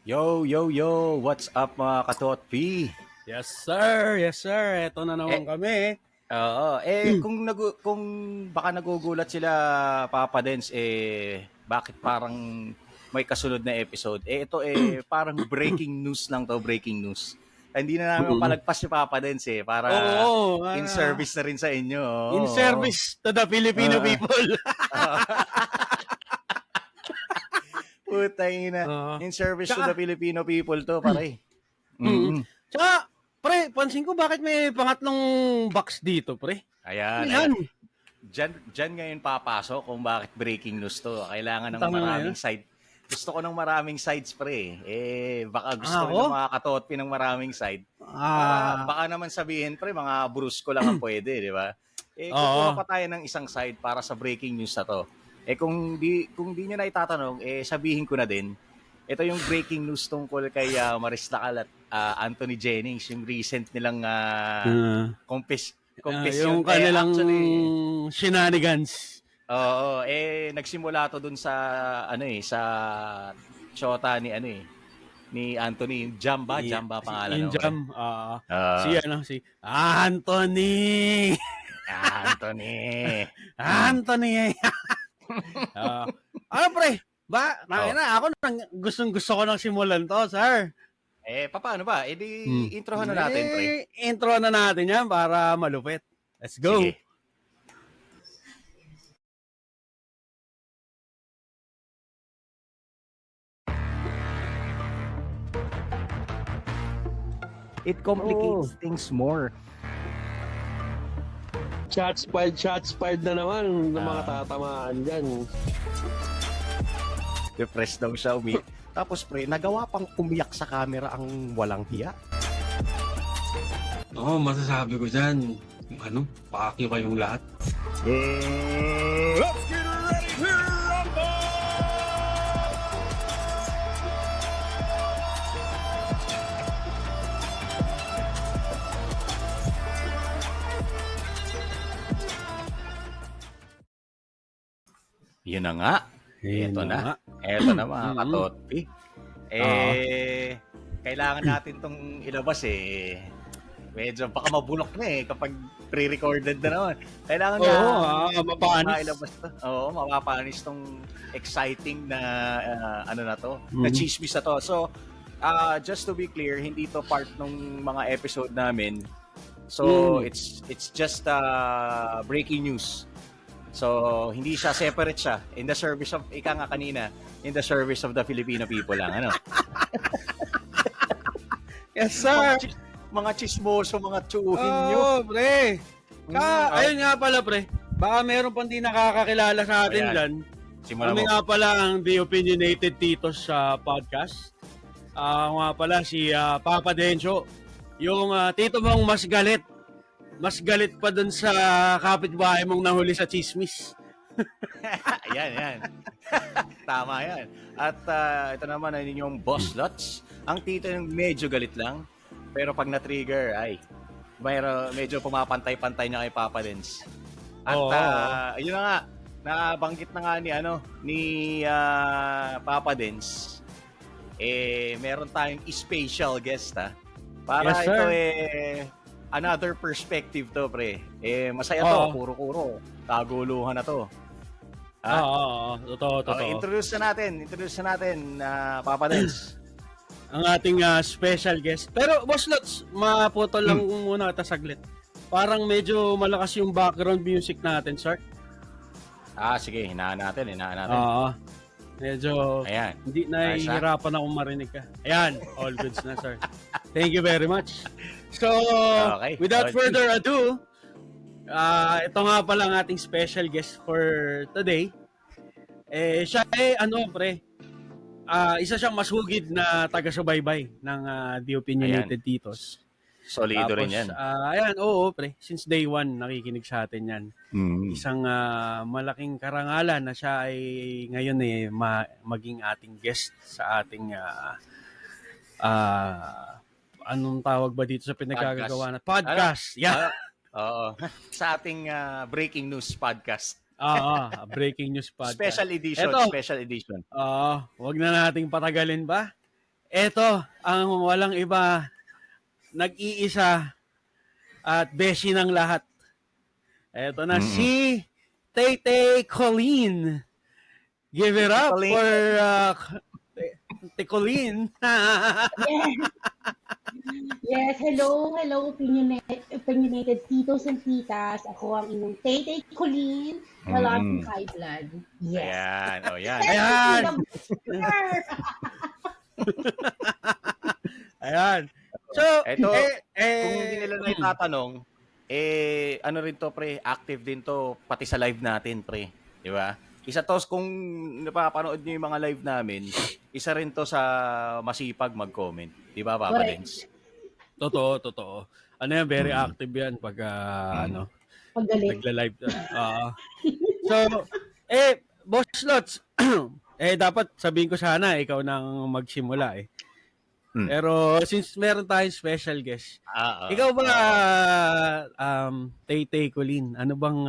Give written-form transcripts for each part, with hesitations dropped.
Yo, yo, yo! What's up mga katotpi? Yes, sir. Yes, sir. Ito na naman Eh, kami. kung baka nagugulat sila Papa Dens, bakit parang may kasunod na episode? Ito parang breaking news lang to, breaking news. Hindi na namin Mm. palagpas si Papa Dens para Oo. in service na rin sa inyo. In Oo. service to the Filipino Oo. people. Putang ina. Oo. In service to the Tsaka, Filipino people to, pare. mm. Mm. Tsaka, pre, pansin ko bakit may pangatlong box dito, pre? Ano Ayan, yan? ayan. Diyan ngayon papasok kung bakit breaking news to. Kailangan ng Tama maraming ngayon. side. Gusto ko ng maraming sides, pre. Baka gusto rin Ako? ng mga katotpi ng maraming side. Ah, Baka naman sabihin, pre, mga brusko lang ang pwede, di ba? Kukuha oo. pa tayo ng isang side para sa breaking news na to. Kung di nyo na itatanong, sabihin ko na din. Ito yung breaking news tungkol kay Maris Lacal at Anthony Jennings, yung recent nilang Uh, confession. yung kanilang Actually, shenanigans. oo, nagsimula to dun sa sa shota ni Anthony, Jamba, Jamba pangalan In no, pre. jam. Ah, Si Anthony. Anthony. Anthony. Ano pre? Oh. Ako gustong gusto ko nang simulan to, sir. Paano ba? Di introhan na natin, pre. Intro na natin yan para malupit. Let's go. Sige. It complicates things more. Shots fired na naman ng mga tatamaan dyan. Depressed daw siya, Tapos pre, nagawa pang umiyak sa camera ang walang hiya. Oo, masasabi ko dyan. Pakyo kayong lahat. Let's get ready to rumble! Yun na nga. Ito na. Ito na mga katotpi. Kailangan natin tong ilabas Medyo baka mabulok na kapag pre-recorded na naman. Kailangan mapapanis. ilabas to. Oo, mapapanis tong exciting na na to, na chismis na to. So, just to be clear, hindi to part ng mga episode namin. So, it's just breaking news. So, hindi siya, separate siya. In the service of, ika nga kanina, in the service of the Filipino people lang. Ano? Yes, sir. Mga chismoso, mga tsuhin nyo. Oo, pre. Ayun nga pala, pre. Baka meron pang di nakakakilala sa atin Ayan. dyan. Simulan Kami mo. nga pala ang The Opinionated Titos sa podcast. Ako nga pala si Papa Dencho. Yung tito mong mas galit. Mas galit pa dun sa kapitbahay mong nahuli sa chismis. Yan. Tama yan. At ito naman ay inyong boss lots. Ang tito yung medyo galit lang. Pero pag na-trigger, medyo pumapantay-pantay niya kay Papa Dens. At yun na nga, nabanggit na nga ni Papa Dens. Meron tayong special guest Para Yes, sir. ito another perspective to, pre. Masaya to, puro-puro. Kaguluhan na to. Totoo. Introduce na natin, Papa Dens. Ang ating special guest. Pero, Boss Lots, maputol lang muna kita saglit. Parang medyo malakas yung background music natin, sir. Sige, hinaan natin. Medyo Ayan. hindi nahihirapan akong marinig ka. Ayan, all goods na, sir. Thank you very much. So, Okay. without further ado, ito nga pala ang ating special guest for today. Siya pre, isa siyang masugid na taga-subaybay ng The Opinionated Titos. Solido rin yan. Pre. Since day one, nakikinig sa atin yan. Isang malaking karangalan na siya ay ngayon maging ating guest sa ating anong tawag ba dito sa pinagagagawa na podcast? Yeah. Oo. Sa ating breaking news podcast. Breaking news podcast. Special edition. Eto. Special edition. Wag na nating patagalin ba? Eto, ang walang iba, nag-iisa at beshi ng lahat. Eto na si Tay Colleen. Give it up Colleen. for Colleen. Yes, hello, opinionated titos and titas. Ako ang inyong Tay Colleen, the Lovely High Blood. Yes. Ayan, oh yan. Ayan. Ayan. So, Eto, kung hindi nila na itatanong, ano rin to, pre, active din to, pati sa live natin, pre. Di ba? Isa to, kung napapanood nyo yung mga live namin, isa rin to sa masipag mag-comment. Di ba, Papa Correct. Dens? totoo. Ano yan, very active yan pag Pagaling. nagla-live. So, Boss Lots, dapat sabihin ko sana, ikaw nang magsimula eh. Pero since meron tayong special guest, ikaw ba, Tay Colleen, ano bang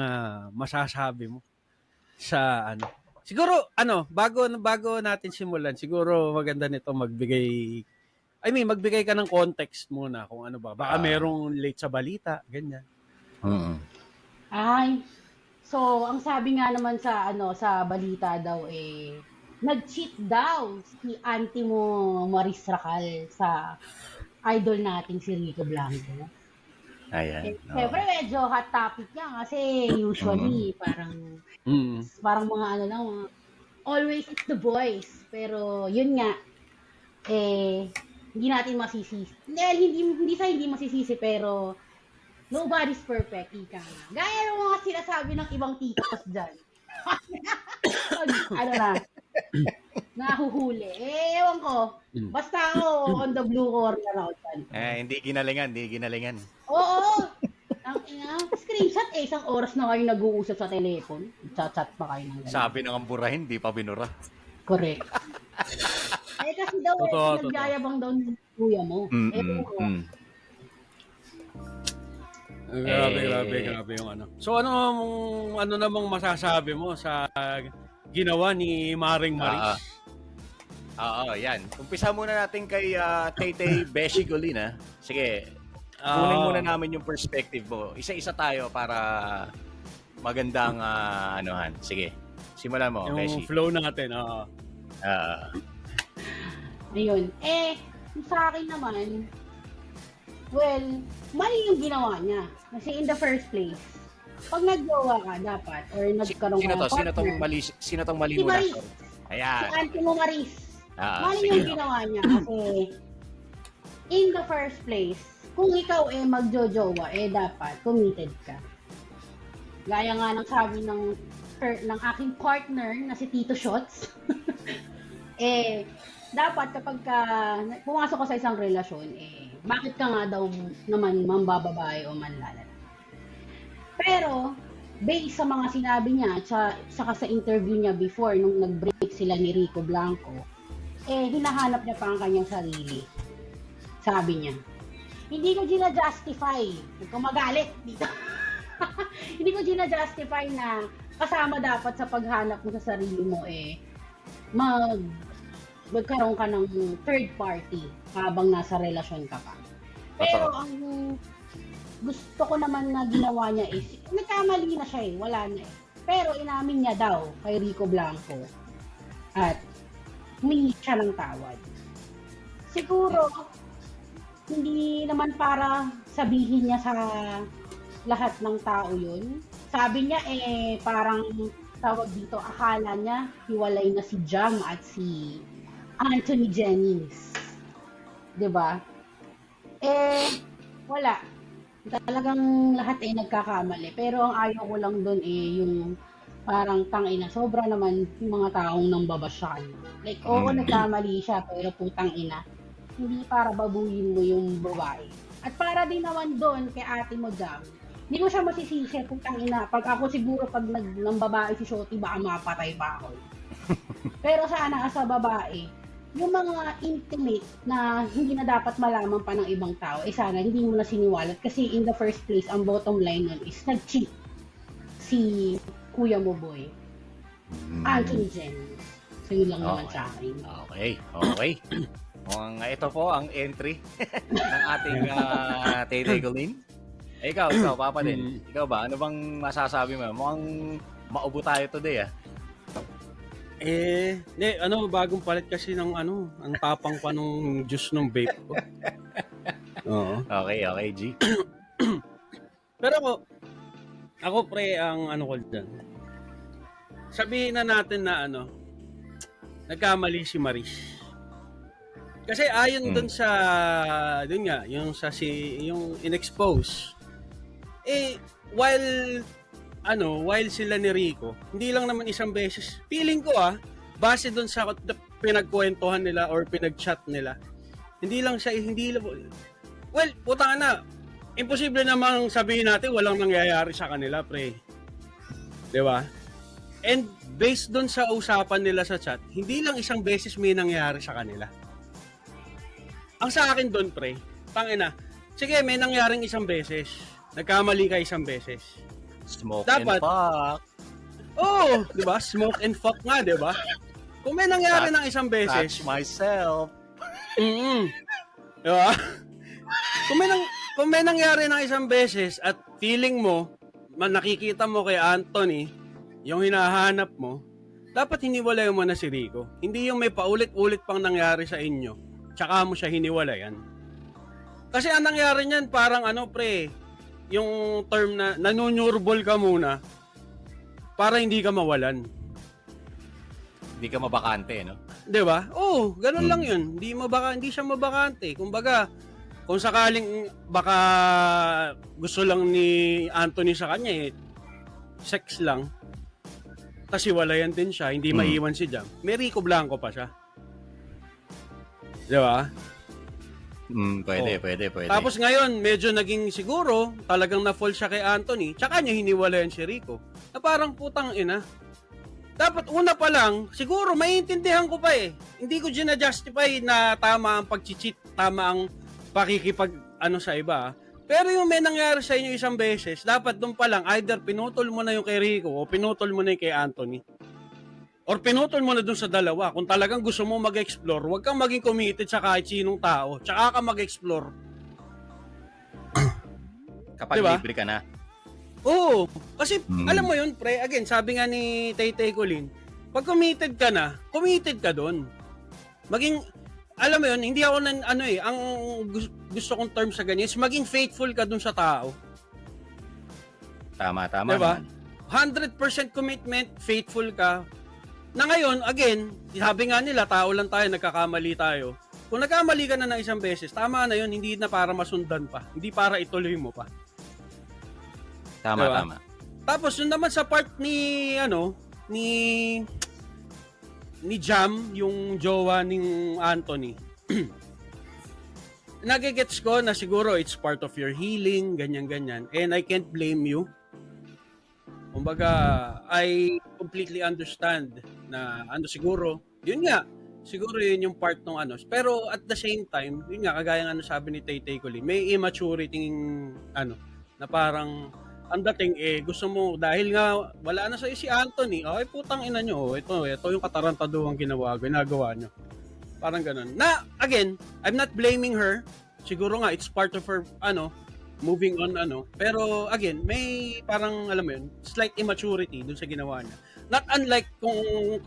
masasabi mo sa ano? Siguro, bago natin simulan, siguro maganda nito magbigay ka ng context muna kung ano ba. Baka merong late sa balita, ganyan. Ay, so ang sabi nga naman sa sa balita daw nag-cheat daw si auntie mo Maris Racal sa idol natin si Rico Blanco. Ayan. Siyempre medyo hot topic yan kasi usually parang mga always it's the boys. Pero yun nga, hindi natin masisisi. Hindi masisisi pero nobody's perfect, ika nga. Gaya ng mga sinasabi ng ibang tikas dyan. Nahuhuli. Ewan ko. Basta ako on the blue corner ako dyan. Hindi ginalingan. Oo. Ang screenshot isang oras na kayo nag-uusap sa telephone. Chat pa kayo ng ganun. Sabi ng amburahin, di pa binura. Correct. Kasi daw nagyayabang daw ng kuya mo. Ewan ko. Grabe yung ano. So ano namang masasabi mo sa ginawa ni Maring Maris? Yan. Umpisa muna natin kay Tay Beshi Colleen, Sige. Kunin muna namin yung perspective mo. Isa-isa tayo para magandang anuhan. Sige. Simulan mo, Yung Beshi. flow natin, Ayun. Sa akin naman, well, mali yung ginawa niya. Kasi in the first place, pag nag-jowa ka dapat, or nagkaroon ka ng partner. Sino tong mali Si muna? Maris. Ayan. Si auntie mo Maris. Mali sige. yung ginawa niya. Kasi, in the first place, kung ikaw magjojowa, dapat committed ka. Gaya nga ng sabi ng aking partner na si Tito Shots, dapat kapag pumasok ka sa isang relasyon, bakit ka nga daw naman mambababae o manlalala? Pero, based sa mga sinabi niya, saka sa interview niya before, nung nag-break sila ni Rico Blanco, hinahanap niya pa ang kanyang sarili. Sabi niya, hindi ko gina-justify, huwag kang magalit dito. Hindi ko gina-justify na kasama dapat sa paghanap mo sa sarili mo, magkaroon ka ng third party habang nasa relasyon ka pa. Pero ang gusto ko naman na ginawa niya nagkamali na siya wala na Pero inamin niya daw kay Rico Blanco at humingi siya ng tawad. Siguro, hindi naman para sabihin niya sa lahat ng tao yun. Sabi niya parang tawag dito, akala niya hiwalay na si Jam at si Anthony Jennings. 'Di ba? Wala. Talagang lahat nagkakamali. Pero ang ayaw ko lang doon yung parang tangina. Sobra naman yung mga taong nang babasyan. Like, nagkamali siya, pero putang ina. Hindi para babuyin mo yung babae. At para din naman doon kay ate mo Jam, hindi ko siya masisisi, putang ina. Pag ako siguro, pag ng babae si Shoti, baka mapatay pa ako. Pero sana sa babae, yung mga intimate na hindi na dapat malaman pa ng ibang tao, sana hindi mo na siniwalat. Kasi in the first place, ang bottom line nun is nag-cheat si kuya mo boy. Anthony Jennings. So yun lang naman sa akin. Okay. Ito po ang entry ng ating Tay Colleen. Ikaw, Papa din. Ikaw ba? Ano bang masasabi mo? Mukhang maubo tayo today, ah. Bagong palit kasi ng ang tapang pa nung juice ng vape ko. Oo. Okay, G. Pero ako pre, ang ko dyan. Sabihin na natin na nagkamali si Maris. Kasi ayon dun nga, yung in-expose. While sila ni Rico, hindi lang naman isang beses. Feeling ko base dun sa pinagkwentuhan nila or pinag-chat nila. Well, putang na. Imposible namang sabihin natin walang nangyayari sa kanila, pre. 'Di ba? And based dun sa usapan nila sa chat, hindi lang isang beses may nangyayari sa kanila. Ang sa akin dun, pre, tangina. Sige, may nangyaring isang beses. Nagkamali ka isang beses. Smoke Dapat, and fuck. Oo, di ba? Smoke and fuck nga, di ba? Kung may nangyari ng isang beses, Touch myself. di ba? Kung may nangyari ng isang beses at feeling mo, nakikita mo kay Anthony, yung hinahanap mo, dapat hiniwalay mo na si Rico. Hindi yung may paulit-ulit pang nangyari sa inyo, tsaka mo siya hiniwalayan. Kasi ang nangyari niyan, parang pre, yung term na nanunurbol ka muna para hindi ka mawalan. Hindi ka mabakante, no? 'Di ba? Oo, ganun lang 'yun. Hindi siya mabakante. Kumbaga, kung sakaling baka gusto lang ni Anthony sa kanya sex lang. Kasi walayan din siya, hindi maiwan si Jam. May Rico Blanco pa siya. 'Di ba? Pwede. Tapos ngayon, medyo naging siguro, talagang na-fall siya kay Anthony, tsaka niya hiniwalayan si Rico. Na parang putang ina. Dapat una pa lang, siguro maiintindihan ko pa Hindi ko gina-justify na tama ang pag-cheat, tama ang pakikipag sa iba. Pero yung may nangyari sa inyo isang beses, dapat doon pa lang, either pinutol mo na yung kay Rico o pinutol mo na yung kay Anthony. Or pinutol mo na dun sa dalawa. Kung talagang gusto mo mag-explore, huwag kang maging committed sa kahit sinong tao. Tsaka ka mag-explore. Kapag diba? libre ka na. Oo. Kasi alam mo yun, pre, again, sabi nga ni Tay Colleen, pag committed ka dun. Alam mo yun, hindi ako ang gusto kong term sa ganyan is maging faithful ka dun sa tao. Tama diba? naman. 100% commitment, faithful ka. Na ngayon, again, sabi nga nila, tao lang tayo, nagkakamali tayo. Kung nagkamali ka na ng isang beses, tama na yun, hindi na para masundan pa. Hindi para ituloy mo pa. Tama. Tapos, yun naman sa part ni Jam, yung jowa ni Anthony. Nagigets ko na siguro it's part of your healing, ganyan-ganyan. And I can't blame you. Kumbaga, I completely understand na siguro, yun nga, siguro yun yung part ng Pero at the same time, yun nga, kagaya nga sabi ni Tay Colleen, may immaturity na parang ang dating gusto mo, dahil nga wala na sa'yo si Anthony, putang ina nyo, ito yung katarantaduhang ginagawa nyo. Parang ganun. Na, again, I'm not blaming her. Siguro nga, it's part of her, moving on pero again may parang alam mo yun slight immaturity dun sa ginawa niya, not unlike kung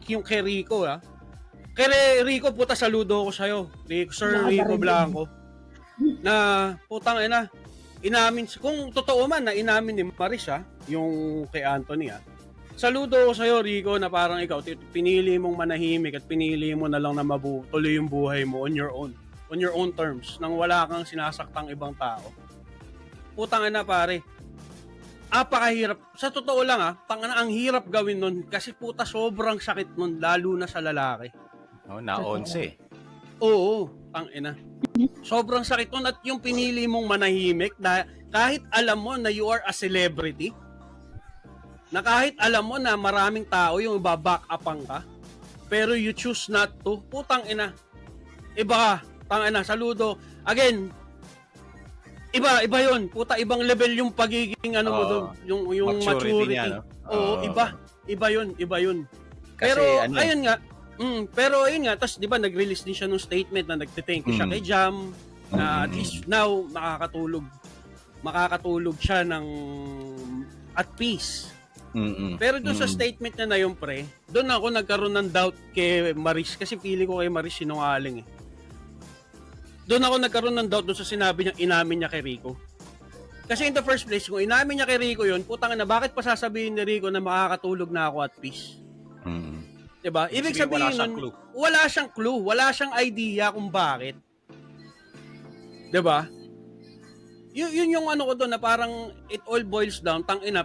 yung kay Rico kay Rico puta saludo ko sa'yo Sir Rico Blanco na putang ina inamin kung totoo man na inamin ni Maris yung kay Anthony saludo ko sa'yo Rico na parang ikaw pinili mong manahimik at pinili mo na lang na tuloy yung buhay mo on your own terms nang wala kang sinasaktang ibang tao. Putang ina pare. Apakahirap. Sa totoo lang tangina ang hirap gawin nun kasi puta sobrang sakit nun lalo na sa lalaki. Na 11. Oo, tangina. Sobrang sakit nun at yung pinili mong manahimik na kahit alam mo na you are a celebrity, na kahit alam mo na maraming tao yung baback upang ka, pero you choose not to, putang ina. Iba, tangina, saludo. Again, Iba yun. Puta, ibang level yung pagiging mo doon, yung maturity. Niya, no? Oo, iba yun. Kasi, Pero ayun nga, Pero yun nga, tapos di ba nag-release din siya ng statement na nagte-thank you siya kay Jam, na at least now makakatulog siya ng at peace. Pero doon sa statement niya na yun, pre, doon ako nagkaroon ng doubt kay Maris kasi feeling ko kay Maris sinungaling eh. Doon ako nagkaroon ng doubt doon sa sinabi niya, inamin niya kay Rico. Kasi in the first place, kung inamin niya kay Rico yun, putang na, bakit pa sasabihin ni Rico na makakatulog na ako at peace? Diba? Ibig sabihin nun, wala siyang clue, wala siyang idea kung bakit. Diba? Yun yung ano ko doon na parang it all boils down, tangina,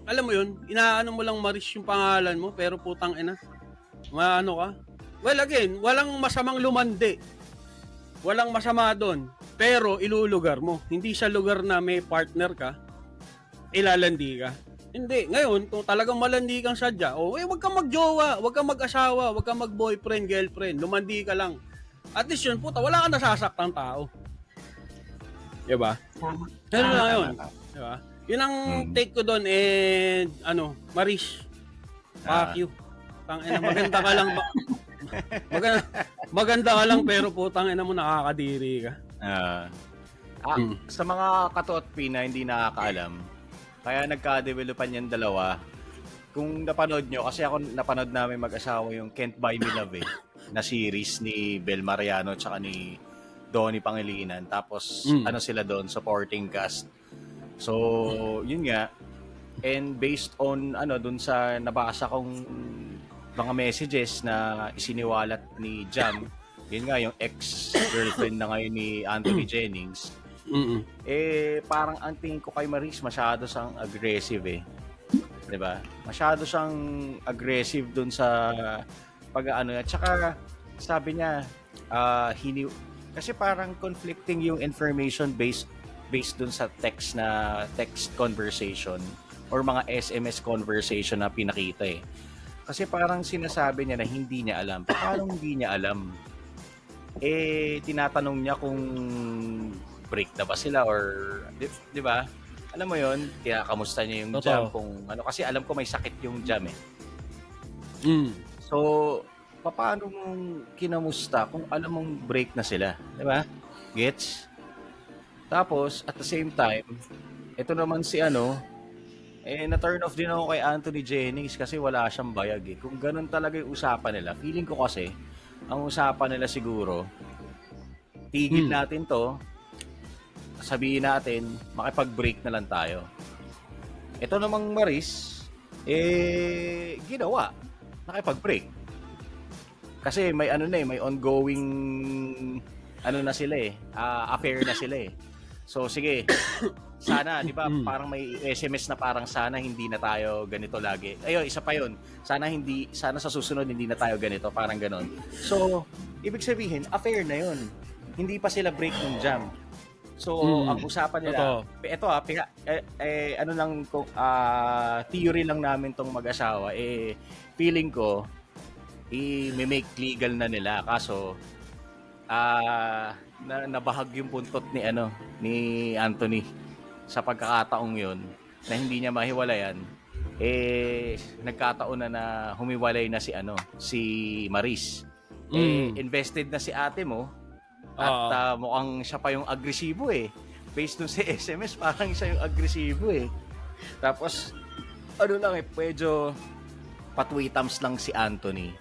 alam mo yun, inaano mo lang Maris yung pangalan mo, pero putang ina, maano ka? Well, again, walang masamang lumandi. Walang masama doon. Pero ilulugar mo. Hindi sa lugar na may partner ka, ilalandi ka. Hindi. Ngayon, kung talagang malandi kang sadya, wag kang magjowa, wag kang mag-asawa, wag kang mag-boyfriend, girlfriend, lumandi ka lang. At least yun, puta, wala kang nasasaktang tao. Diba? Tama. Ano lang yun? Diba? Yun ang take ko doon, Maris, fuck you. Tangina, maganda ka lang. Maganda ka lang, pero putang ina mo, nakakadiri ka. Sa mga katuotpi na hindi nakakaalam, kaya nagka-developan yung dalawa. Kung napanood nyo, kasi ako napanood namin mag-asawa yung Can't Buy Me Love na series ni Bel Mariano tsaka ni Donnie Pangilinan. Tapos ano sila doon, supporting cast. So, yun nga. And based on doon sa nabasa kong mga messages na isiniwalat ni Jam, yun nga yung ex-girlfriend na ngayon ni Anthony Jennings. Parang ang tingin ko kay Maris masyado siyang aggressive eh. 'Di ba? Masyado siyang aggressive doon sa pag-ano at saka sabi niya kasi parang conflicting yung information based doon sa text conversation or mga SMS conversation na pinakita eh. Kasi parang sinasabi niya na hindi niya alam. Paano hindi niya alam? Tinatanong niya kung break na ba sila or di ba? Alam mo 'yon, kinakamusta niya yung Jam kung kasi alam ko may sakit yung Jam eh. So, paano mong kinamusta kung alam mong break na sila, di ba? Gets? Tapos at the same time, ito naman si na-turn off din ako kay Anthony Jennings kasi wala siyang bayag eh. Kung ganun talaga yung usapan nila, feeling ko kasi, ang usapan nila siguro, tigil natin to, sabihin natin, makipag-break na lang tayo. Ito namang Maris, ginawa, nakipag-break. Kasi may may ongoing, na sila affair na sila eh. So sige, sana, di ba, parang may SMS na parang sana hindi na tayo ganito lagi. Ayun, isa pa yun. Sana sa susunod hindi na tayo ganito, parang ganon. So, ibig sabihin, affair na yun. Hindi pa sila break ng Jam. So, ang usapan nila, ito theory lang namin tong mag-asawa, feeling ko, i-make legal na nila. Kaso, nabahag yung puntot ni Anthony sa pagkakataong yun na hindi niya mahiwalayan, nagkataon na humiwalay na si Maris. Invested na si ate mo at mukhang siya pa yung agresibo eh. Based dun sa SMS, parang siya yung agresibo eh. Tapos, medyo patwitams lang si Anthony.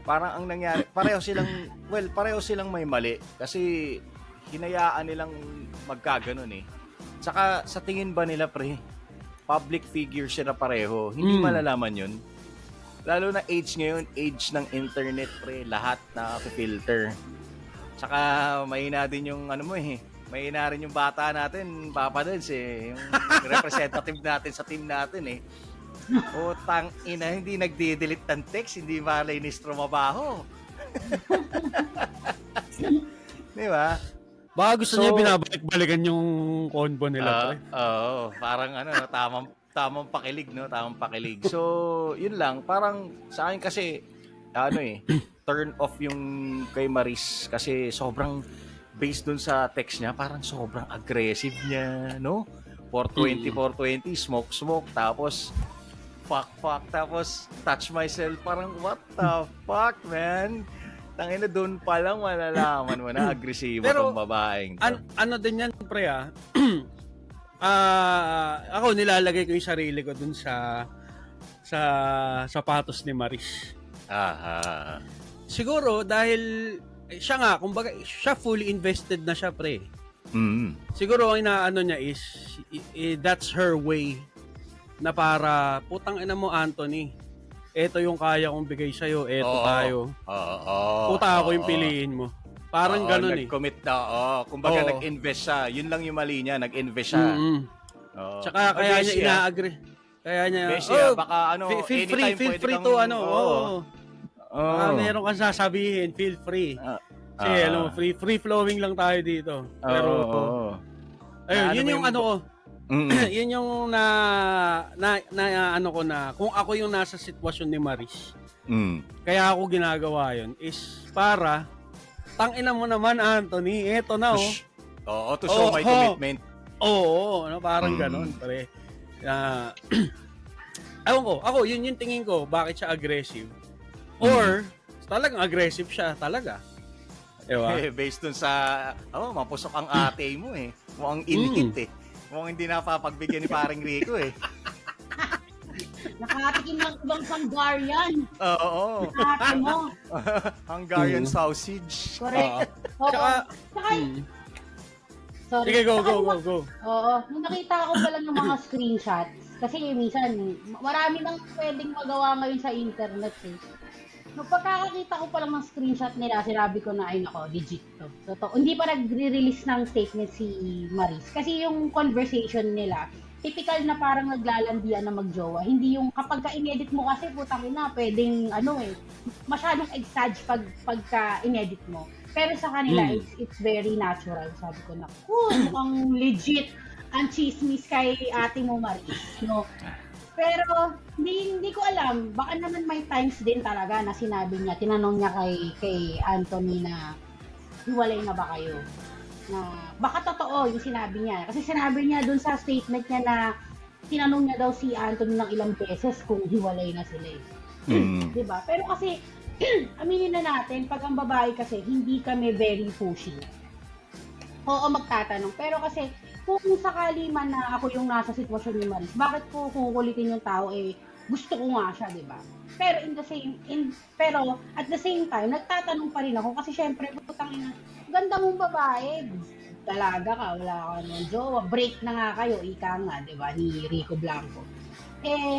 Parang ang nangyari, pareho silang may mali kasi hinayaan nilang magkaganon eh. Tsaka sa tingin ba nila public figure sila pareho, hindi malalaman yun. Lalo na age ngayon, age ng internet lahat na filter. Tsaka mahina din yung mahina rin yung bata natin, Papa Dudes eh, yung representative natin sa team natin eh. Tang ina, hindi nagde-delete ng text, hindi malinis trumabaho. Di ba? Baka gusto niya binabalik-balikan yung convo nila. Parang tamang pakilig, no? Tamang pakilig. So, yun lang. Parang sa akin kasi, turn off yung kay Maris kasi sobrang based dun sa text niya, parang sobrang aggressive niya, no? 420, smoke, tapos fuck. Tapos, touch myself. Parang, what the fuck, man? Tangina, doon pa lang malalaman mo na agresibo Pero, tong babaeng to. ano din yan, pre, ako nilalagay ko yung sarili ko dun sa sapatos ni Maris. Aha. Siguro dahil siya nga, kumbaga, siya fully invested na siya, pre. Siguro ang inaano niya is that's her way na para putang ina mo, Anthony. Ito yung kaya kong bigay sa'yo, eto tayo. Puta ako yung piliin mo. Parang ganun nag-commit na. Kumbaga nag-invest siya. Yun lang yung mali niya, nag-invest siya. Tsaka kaya niya ina-agree. Kaya niya, baka feel free to baka meron kang sasabihin, feel free. Kasi alam mo, free flowing lang tayo dito. Pero ayun, yun yung ano ko. Yun yung ano ko na kung ako yung nasa sitwasyon ni Maris. Kaya ako ginagawa yun is para tangina mo naman, Anthony, eto na to show my commitment. Parang ganun, pare. Ewan ko, ako, yun yung tingin ko, bakit siya aggressive. Or, talagang aggressive siya, talaga. Diba? Based dun sa, mapusok ang ate mo eh. Mukhang inhit eh. Mukhang hindi napapagbigyan ni paring Rico eh. Nakatikim ng ibang Hungarian. Oo. Nakati mo. Hungarian sausage. Correct. Tsaka, sorry. sige, go. Oo. Nung nakita ko pala ng mga screenshots, kasi minsan, marami nang pwedeng magawa ngayon sa internet eh. Nung pagkakakita ko pa lang ng screenshot nila, sinabi ko na, ay nako, legit to. Totoo. Hindi pa nagre-release ng statement si Maris. Kasi yung conversation nila, typical na parang naglalandian na magjowa. Hindi yung kapag ka-inedit mo kasi, putang ina, pwedeng masyadong exage pagka inedit mo. Pero sa kanila, it's very natural. Sabi ko na, mukhang legit ang chismis kay ate mo, Maris. No? Pero hindi ko alam, baka naman may times din talaga na sinabi niya, tinanong niya kay Anthony na hiwalay na ba kayo? Na baka totoo yung sinabi niya. Kasi sinabi niya dun sa statement niya na tinanong niya daw si Anthony ng ilang beses kung hiwalay na sila eh. Diba? Pero kasi aminin na natin, pag ang babae kasi hindi kami very pushy. Oo, magtatanong. Pero kasi kung sakali man na ako yung nasa sitwasyon ni Maris, bakit ko kukulitin yung tao gusto ko nga siya, 'di ba? Pero pero at the same time, nagtatanong pa rin ako kasi syempre putang ina, ganda mong babae. Dalaga ka, wala ka ng jowa, break na nga kayo, ika nga, 'di ba? Ni Rico Blanco.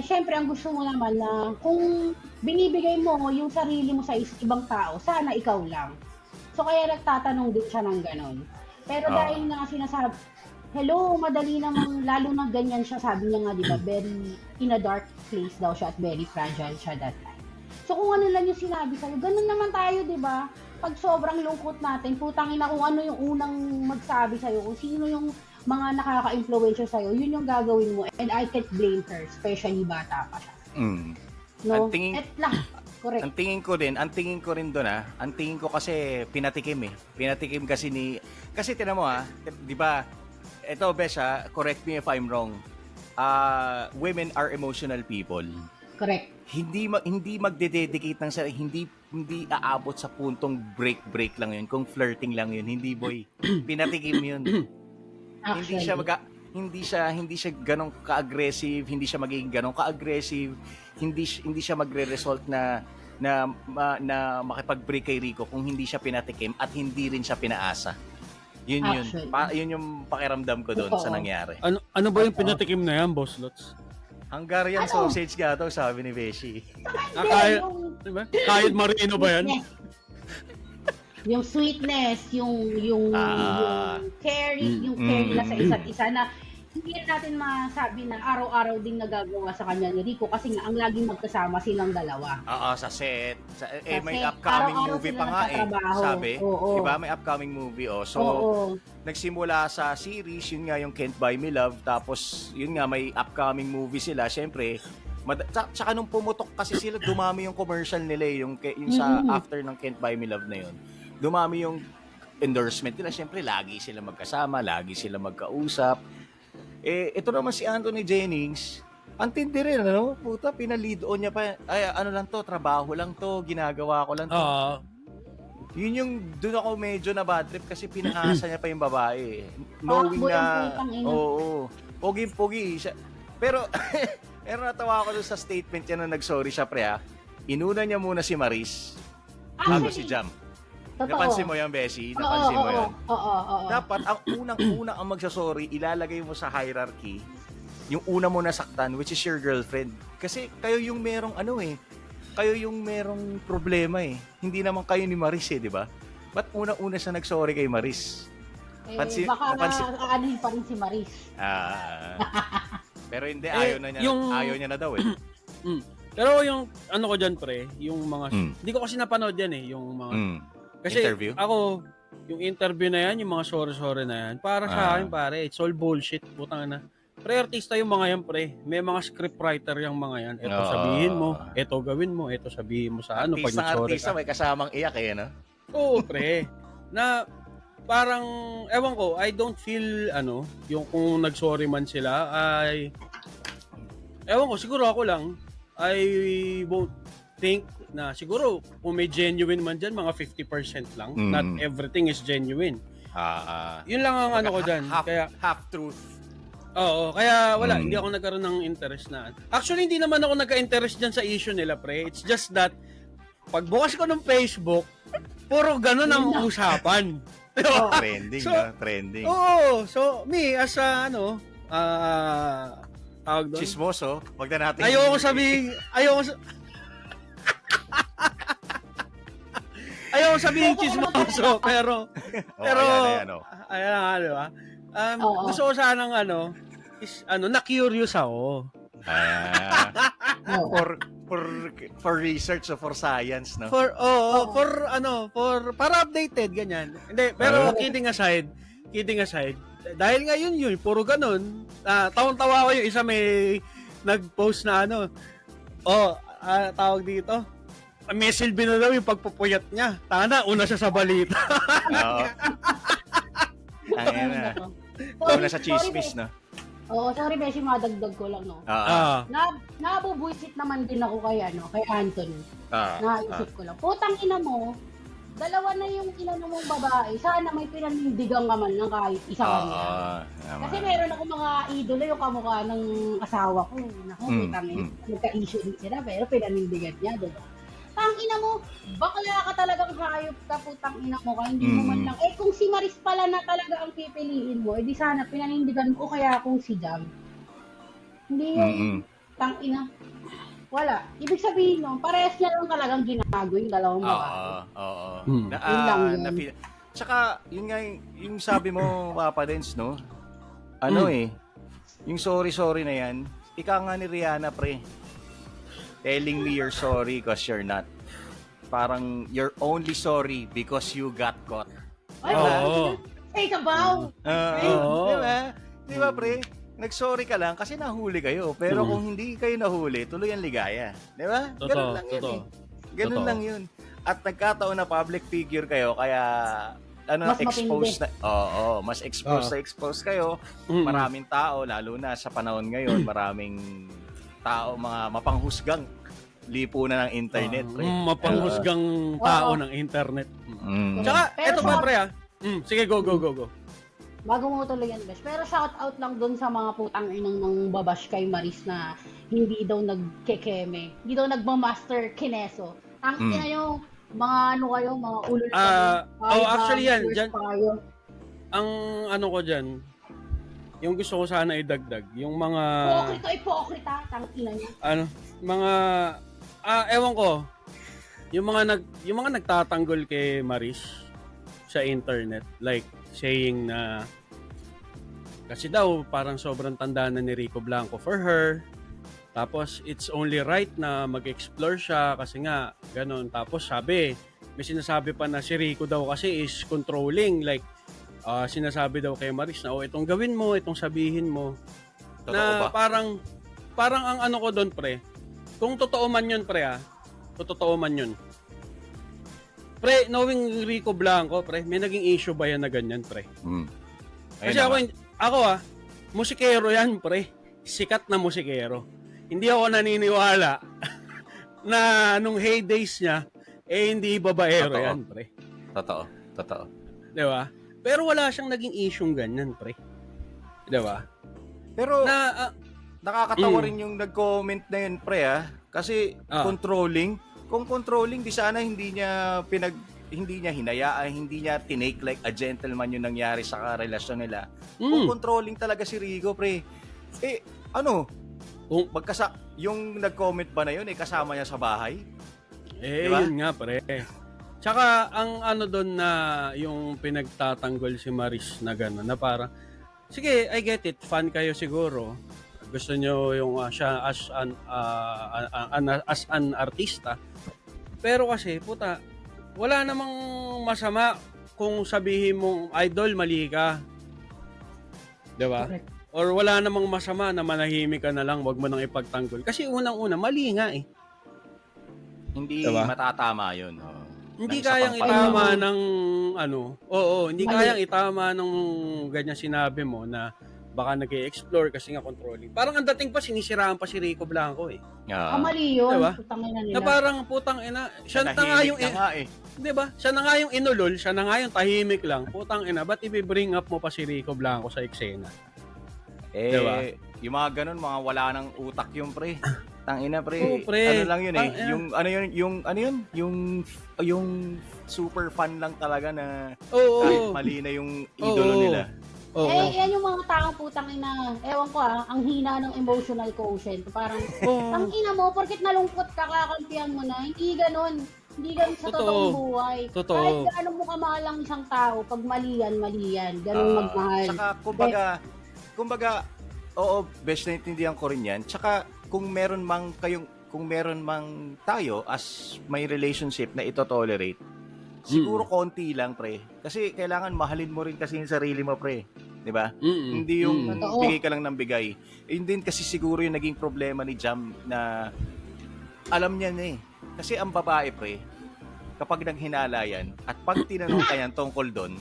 Syempre ang gusto mo naman na kung binibigay mo yung sarili mo sa ibang tao, sana ikaw lang. So kaya nagtatanong din siya ng ganon. Pero dahil nga sinasabi, hello, madali namang, lalo na ganyan siya, sabi niya nga, di ba, very in a dark place daw siya at very fragile siya that time. So kung ano lang yung sinabi sa'yo, ganun naman tayo, di ba? Pag sobrang lungkot natin, putangin na kung ano yung unang magsabi sa'yo, kung sino yung mga nakaka-influensya sa'yo, yun yung gagawin mo. And I can't blame her, especially bata pa siya. No? Correct. Ang tingin ko rin doon ang tingin ko kasi pinatikim kasi tinan mo di ba, ito Besh correct me if I'm wrong, women are emotional people. Correct. Hindi magde-dedicate ng sarili, hindi aabot sa puntong break lang yun, kung flirting lang yun, hindi boy. Pinatikim yun. Actually. Hindi siya ganong ka-aggressive, hindi siya magiging ganong ka-aggressive, hindi siya magre-result na makipag-break kay Rico kung hindi siya pinatikim at hindi rin siya pinaasa. Yun yung pakiramdam ko doon sa nangyari. Ano ba yung pinatikim na yan, Boss Lots? Hungarian sausage nga daw, sabi ni Beshi. Diba? Kahit Marino ba yan? Yung sweetness, yung care nila sa isa't isa na hindi natin masabi na araw-araw din nagagawa sa kanya ni Rico kasi nga ang laging magkasama silang dalawa. Sa set. May upcoming movie pa nga sabi. Diba? May upcoming movie. So, nagsimula sa series, yun nga yung Can't Buy Me Love, tapos yun nga may upcoming movie sila. Siyempre, tsaka nung pumutok kasi sila, dumami yung commercial nila yung sa after ng Can't Buy Me Love na yun. Dumami yung endorsement nila. Siyempre, lagi sila magkasama, lagi sila magkausap. Ito naman si Anthony Jennings, Ang tindi rin, ano? Puta, pinalead on niya pa. Ay, ano lang to, trabaho lang to, ginagawa ko lang to. Oo. Yun yung, doon ako medyo na bad trip kasi pinaasa niya pa yung babae. Knowing Takbo yung na, putang ina. oo, pogi-pogi siya. Pero, pero natawa ako doon sa statement niya na nag-sorry siya, pre, ha? Inuna niya muna si Maris, bago si Jam. Totoo. Napansin mo yan, Beshi? Oo, Napansin mo oo, yan? oo. Dapat, ang unang-unang ang magsasorry, ilalagay mo sa hierarchy, yung una mo nasaktan, which is your girlfriend. Kasi kayo yung merong kayo yung merong problema eh. Hindi naman kayo ni Maris eh, di ba? Ba't una-una siya nag-sorry kay Maris? Baka aanin pa rin si Maris. Pero hindi, ayaw niya na daw eh. Pero yung ano ko dyan, pre, yung mga, hindi ko kasi napanood yan eh, yung mga, kasi Interview? ako, yung interview na yan, yung mga sorry na yan, para sa akin, pare, it's all bullshit, putang na. Pre, artista yung mga yan, pre. May mga scriptwriter yung mga yan. Ito sabihin mo, ito gawin mo, ito sabihin mo sa ano, pag nag-sorry Artista, ka. may kasamang iyak eh, no? Oo, pre. Na parang, ewan ko, I don't feel, yung kung nag-sorry man sila, ewan ko, siguro ako lang, I won't think na siguro kung may genuine man dyan, mga 50% lang. Not everything is genuine. Yun lang ang ano ko dyan. Half truth. Oo, kaya wala, hindi ako nagkaroon ng interest na. Actually, hindi naman ako nagka-interest dyan sa issue nila, pre. It's just that, pagbukas ko ng Facebook, puro ganun ang usapan. Trending, no? Trending. Oo, so me, as a, tawag doon? Chismoso, wag na natin. Ayoko sabihin chismoso, pero, ayan nga, di ba? Gusto ko sanang na-curious ako. For research o for science, no? Para updated, ganyan. Hindi, pero kidding aside, dahil nga yun, puro ganun, tawang-tawa ko yung isa may nag-post na tawag dito, may silbi na daw yung pagpupuyat niya. Tana, una siya sa balita. Oo. Ayan na. Una sa chismis, no? Oo, sorry Beshi, madagdag ko lang, no? Nabubuisit naman din ako kay Anthony. Naisip ko lang. Putang ina mo, dalawa na yung inano mong babae. Sana may pinanindigan ka man ng kahit isa kanila. Kasi meron ako mga idolo yung kamukha ng asawa ko. Naku, putang ina. Nagka-issue din sila, pero pinanindigan niya, diba? Tang ina mo, bakla ka talagang hayop ka, putang ina mo ka, hindi mo man lang. Kung si Maris pala na talaga ang pipiliin mo, edi sana pinanindigan ko, kaya kung si Jam. Hindi yung tang ina. Wala. Ibig sabihin no, parehas niya lang talagang ginago yung dalawang babae. Yun lang yun. Tsaka, yun nga yung sabi mo, Papa Dens, no? Yung sorry na yan, ika nga ni Rihanna, pre. Telling me you're sorry because you're not. Parang, you're only sorry because you got caught. Hey, kabaw! Di ba, pre? Nag-sorry ka lang kasi nahuli kayo. Pero kung hindi kayo nahuli, tuloy ang ligaya. Di ba? Ganun lang yun eh. Ganun lang yun. At nagkataon na public figure kayo, kaya mas exposed na. Mas exposed kayo. Maraming tao, lalo na sa panahon ngayon, maraming tao, mga mapanghusgang lipunan ng internet. Mapanghusgang tao ng internet. Tsaka, eto pa, pre, sige, go. Bago mo tuloy yan, Besh. Pero shout out lang dun sa mga putang inang nang babash kay Maris na hindi daw nagkekeme. Hindi daw nagmamaster kineso. Ang ina yung mga mga ulo na actually yan. Dyan, ang ko dyan, yung gusto ko sana idagdag, yung mga... Hipokrita, tang ina niya. Ewan ko, yung mga nagtatanggol kay Maris sa internet, like saying na kasi daw parang sobrang tanda na ni Rico Blanco for her, tapos it's only right na mag-explore siya kasi nga ganun. Tapos may sinasabi pa na si Rico daw kasi is controlling, like sinasabi daw kay Maris na itong gawin mo, itong sabihin mo. Totoo na ba? parang ang ko doon, pre, kung totoo man yun, pre, totoo man yun, pre, knowing Rico Blanco, pre, may naging issue ba yan na ganyan, pre? Kasi ako, musikero yan, pre. Sikat na musikero. hindi ako naniniwala na nung heydays niya, hindi babaero Totoo. yan, pre. Totoo. Di ba? Pero wala siyang naging issue ganyan, pre. Di ba? Pero Na, nakakatawa Mm. rin yung nag-comment na yun, pre, kasi Ah. controlling. Kung controlling, di sana hindi niya hinayaan, hindi niya tinake like a gentleman yung nangyari sa relasyon nila. Kung controlling talaga si Rico, pre, Kung- yung nag-comment ba na yun, kasama niya sa bahay? Diba? yun nga, pre. Tsaka, ang ano doon na yung pinagtatanggol si Maris na gano'n, na parang, sige, I get it, fan kayo siguro. Gusto nyo yung siya as an artista. Pero kasi, puta, wala namang masama kung sabihin mong idol, mali ka. Diba? Correct. Or wala namang masama na manahimik ka na lang, wag mo nang ipagtanggol. Kasi unang-una, mali nga eh. Hindi Diba? matatama yun. Hindi Ng isa kayang pang itama pag- ng hindi Mali. kayang itama ng ganyan sinabi mo na baka nag-explore kasi nga controlling. Parang ang dating pa sinisiraan pa si Rico Blanco eh. Mali yun. Diba? Putangin na nila. Na parang putang ina, siya na nga yung 'di ba? Siya na nga yung inulol, siya na nga yung tahimik lang. Putang ina, ba't i-bring up mo pa si Rico Blanco sa eksena? Diba? Yung mga ganun, mga wala ng utak yung pre. Tangina, pre. Oo, pre. Ano lang yun eh. Tangina. Yung super fan lang talaga na Oo. kahit mali na yung idolo Oo. nila. Oo. Yan yung mga taong putang ina. Ewan ko ang hina ng emotional quotient. Parang, Oo. ang ina mo, porkit nalungkot ka, kakampihan mo na. Hindi ganun. Hindi ganun sa Totoo. totoong buhay. Totoo. Kahit gaano mo kamahal ang isang tao, pag mali yan. Ganun magmahal. Saka, kumbaga, oo, best na intindihan ko rin yan. Tsaka, kung meron mang tayo as may relationship na ito tolerate, siguro konti lang, pre. Kasi kailangan mahalin mo rin kasi yung sarili mo, pre. 'Di ba? Hindi yung Totoo. bigay ka lang ng bigay. Yun din kasi siguro yung naging problema ni Jam na alam niya na eh. Kasi ang babae, pre, kapag nanghinala yan, at pag tinanong ka yan tungkol doon,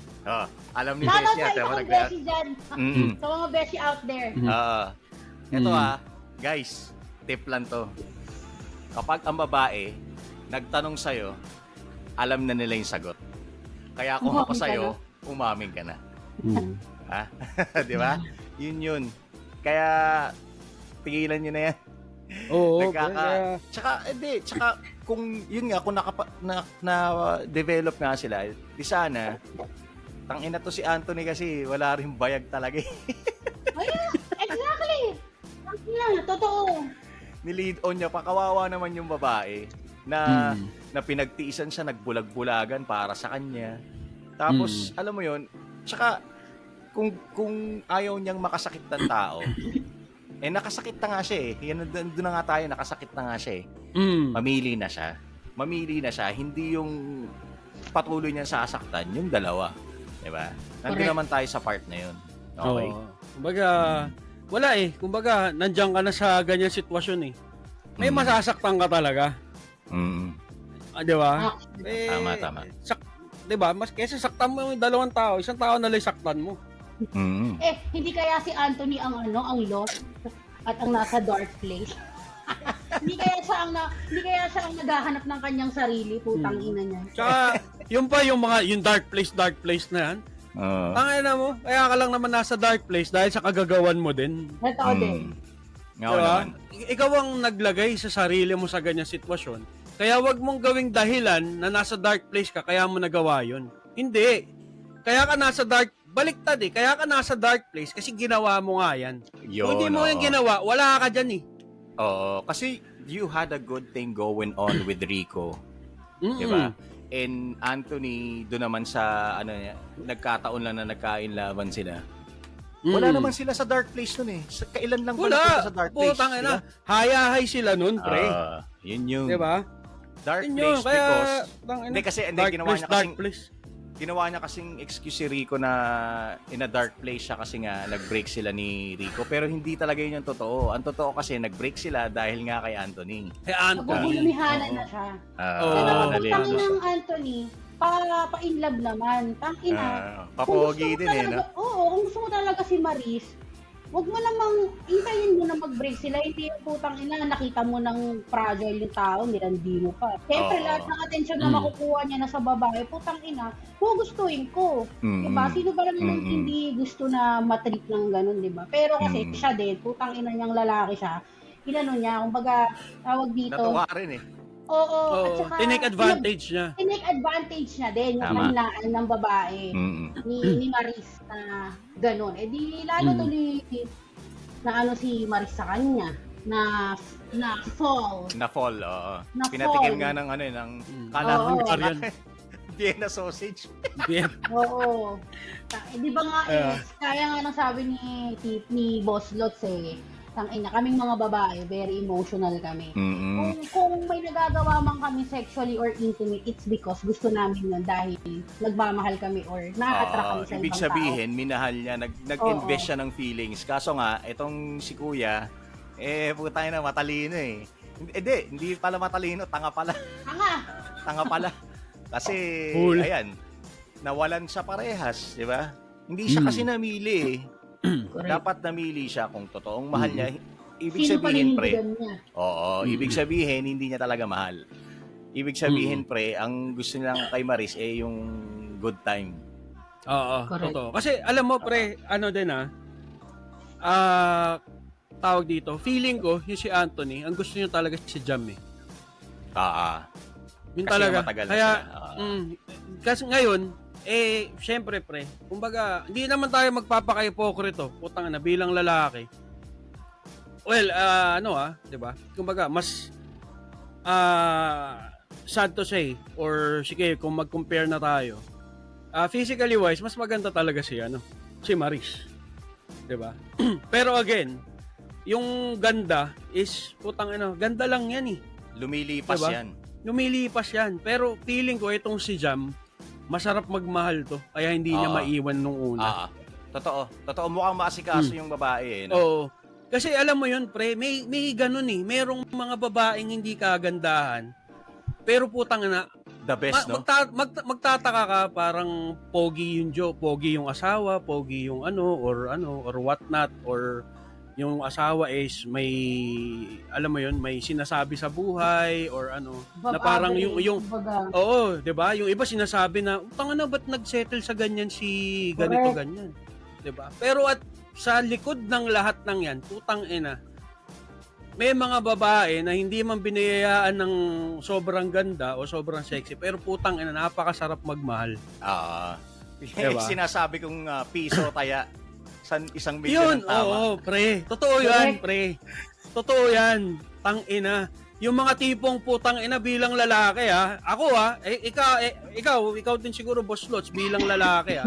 alam ni Shoutout Bessie sa at isang mga beshi dyan. Mm. Sa mga beshi out there. Ito guys, tip lang to. Kapag ang babae nagtanong sa'yo, alam na nila yung sagot. Kaya kung Umamin ako ka sa'yo, umamin ka na. Mm. Ha? Di ba? Yun. Kaya, tigilan nyo na yan. Oo. Tsaka, kung, yun nga, kung na-develop nga sila, di sana, tangina to si Anthony kasi wala rin bayag talaga eh. Exactly. Ang ina, totoo. Ni-lead on niya pa, kawawa naman yung babae na pinagtiisan siya, nagbulag-bulagan para sa kanya. Tapos, alam mo yun, tsaka, kung ayaw niyang makasakit ng tao, nakasakit na nga siya eh. Yan, doon na nga tayo, nakasakit na nga siya eh. Mamili na siya. Hindi yung patuloy niyang sasaktan, yung dalawa. Diba? Nandun Correct. naman tayo sa part na yun. Okay? Oo. Kumbaga, wala eh. Kumbaga, nandiyan ka na sa ganyan sitwasyon eh. May masasaktan ka talaga. Di ba? Tama. Di ba? Mas kesa saktan mo yung dalawang tao, isang tao na lang saktan mo. Hindi kaya si Anthony ang lost at ang nasa dark place. Hindi kaya siya ang naghahanap ng kanyang sarili, putang ina niya. Tsaka, yung dark place na yan, tangina mo, kaya ka lang naman nasa dark place dahil sa kagagawan mo din. Totoo din. Nga Diba? naman. Ikaw ang naglagay sa sarili mo sa ganyang sitwasyon. Kaya wag mong gawing dahilan na nasa dark place ka, kaya mo nagawa yun. Hindi. Kaya ka nasa baliktad eh. Kaya ka nasa dark place kasi ginawa mo nga yan. Kung hindi mo yung ginawa, wala ka dyan eh. Oo, kasi you had a good thing going on with Rico. Diba? And Anthony, doon naman sa, nagkataon lang na nagkainlaban sila. Wala naman sila sa dark place nun eh. Kailan lang pala sila sa dark place. Putang ina. Hayahay sila nun, pre. Yun yung Diba? dark Yun place kaya, because ginawa niya kasing excuse si Rico na in a dark place siya kasi nga nag-break sila ni Rico. Pero hindi talaga yun yung totoo. Ang totoo kasi nag-break sila dahil nga kay Anthony. Kay Anthony. Nagbubumihanan na siya. Oo. Putang ina ng Anthony, pa-in love naman. Tangina. Papogi din eh, no? Oo, kung gusto mo talaga si Maris, wag mo namang, hintayin mo na mag-break sila. Hindi yung putang ina, nakita mo ng fragile yung tao, nilandi mo pa. Siyempre, Oo. lahat ng atensyon na makukuha niya na sa babae, putang ina, gugustuhin ko. Diba? Sino ba naman hindi gusto na matrip ng ganun, diba? Pero kasi siya din, putang ina niyang lalaki siya, inano niya, kumbaga, tawag dito. Natuwa rin eh. Oo, at Oo, saka, tinake advantage niya. tinake advantage niya din yung Tama. kahinaan ng babae ni Maris na ganun. Eh di lalo tuloy na ano si Maris sa kanya na fall. Na-fall, oo. Na Pinatikim fall. nga ng ano, ng Oo. kalamang Aryan. Vienna sausage. Bien. Oo. Di ba nga kaya nga nang sabi ni Boss Lots tangina kaming mga babae, very emotional kami. Kung may nagagawa man kami sexually or intimate, it's because gusto namin yun dahil nagmamahal kami or na-attract kami sa Ibig ibang sabihin, minahal niya, nag-invest siya ng feelings. Kaso nga, itong si Kuya, putang na matalino eh. Hindi pala matalino, tanga pala. Tanga! Tanga pala. Kasi, Cool. ayan, nawalan sa parehas, di ba? Hindi siya kasi namili eh. Correct. Dapat namili siya kung totoong mahal niya. Ibig Sino sabihin, pre, panindigan niya? oo, ibig sabihin, hindi niya talaga mahal. Ibig sabihin, pre, ang gusto nilang kay Maris yung good time. Oo, Correct. totoo. Kasi alam mo pre, ano din tawag dito, feeling ko, yung si Anthony, ang gusto niya talaga si Jam eh. Yun Kasi talaga. matagal na Kaya, sila. kasi ngayon, syempre pre, kumbaga, hindi naman tayo magpapaka-hypocrite putang na bilang lalaki. Well, di ba? Kumbaga, mas sad to say, or sige, kung mag-compare na tayo, physically wise, mas maganda talaga si Maris. 'Di ba? Pero again, yung ganda is putang ganda lang 'yan eh. Lumilipas Diba? yan. Lumilipas 'yan. Pero feeling ko itong si Jam, masarap magmahal to, kaya hindi niya Oo. maiwan nung una. Totoo. Mukhang maasikaso yung babae. No? Oo. Kasi alam mo yun, pre, may ganun eh. Merong mga babaeng hindi kagandahan. Pero putang na, The best, no? magtataka ka parang pogi yung asawa, pogi yung or whatnot, or yung asawa is may, alam mo yun, may sinasabi sa buhay, or na parang yung Baga, oo, 'di ba? Yung iba sinasabi na, "Tanga na ba't nag-settle sa ganyan si ganito Correct. ganyan?" 'Di ba? Pero at sa likod ng lahat ng 'yan, putang ina, may mga babae na hindi man biniyayaan ng sobrang ganda o sobrang sexy, pero putang ina, napakasarap magmahal. Diba? Sinasabi kong piso taya sa 1 milyon Yun, ng tama. oo, pre. Totoo yan, pre. Totoo yan. Tang ina. Yung mga tipong putang ina bilang lalaki ako ikaw din siguro Boss Lots bilang lalaki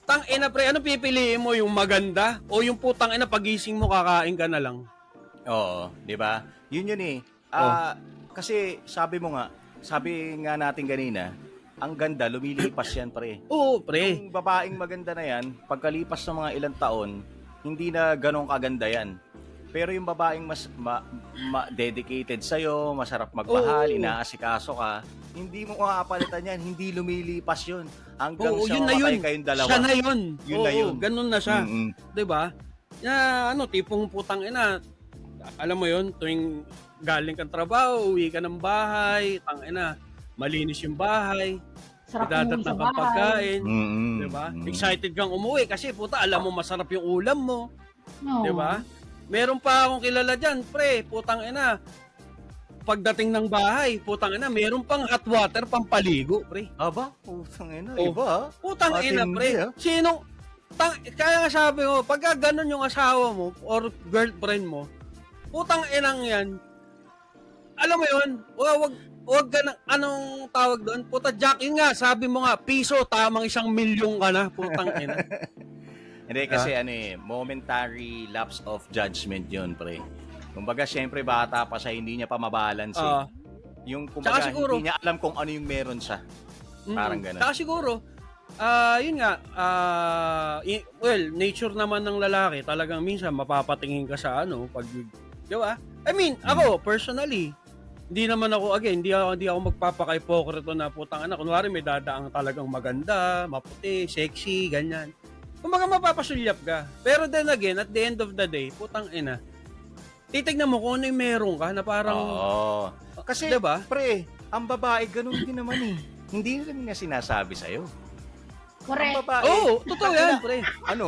Tang ina pre, ano pipiliin mo, yung maganda o yung putang ina pagising mo kakain ka na lang? Oo, 'di ba? Yun eh. Kasi sabi nga natin kanina, ang ganda lumilipas yan, pre. Oo, pre. Yung babaeng maganda na yan, pagkalipas ng mga ilang taon, hindi na ganong kaganda yan. Pero yung babaeng mas dedicated sa'yo, masarap magmahal, inaasikaso ka, hindi mo makakapalitan yan, hindi lumilipas yun. Hanggang sa yun na mamatay yun. kayong dalawa. Siya na yun. Yun na yun. Ganun na siya. Mm-mm. 'Di ba? Tipong putang ina. Alam mo yun, tuwing galing kang trabaho, uwi ka ng bahay, tang ina, malinis yung bahay, sarap idadat umuwi sa na kang bahay. pagkain, Mm-mm. 'di ba? Mm-mm. Excited kang umuwi kasi puta, alam mo masarap yung ulam mo, No. 'di ba? Meron pa akong kilala diyan, pre, putang ina. Pagdating ng bahay, putang ina, meron pang hot water pampaligo, pre. Aba, putang ina, Oh. iba ha? Putang ina, Matindi, pre. Sino? Kaya nga sabi ko, pagka ganun yung asawa mo or girlfriend mo, putang inang yan, alam mo yun, wag ka na, anong tawag doon? Puta, Jack, yun nga, sabi mo nga, piso, tamang 1 milyon ka na, putang ina. Hindi kasi momentary lapse of judgment yun, pre. Kumbaga, syempre bata pa siya, hindi niya pa mabalance Ah. Yung kumbaga, Tsaka siguro, hindi niya alam kung ano yung meron siya. Parang ganun. Saka siguro, yun nga, well, nature naman ng lalaki, talagang minsan mapapatingin ka sa pag, di ba? I mean, ako, personally, hindi naman ako, again, hindi ako magpapaka-hypocrite na putang anak. Kunwari may dadaang talagang maganda, maputi, sexy, ganyan. Kumbaga mapapasulyap ka. Pero then again, at the end of the day, putang ina, titignan mo kung ano yung meron ka na parang, Oo. Kasi, diba? pre, ang babae, ganun din naman eh. Hindi rin niya sinasabi sa'yo. Ang Correct. babae, totoo yan, pre. ang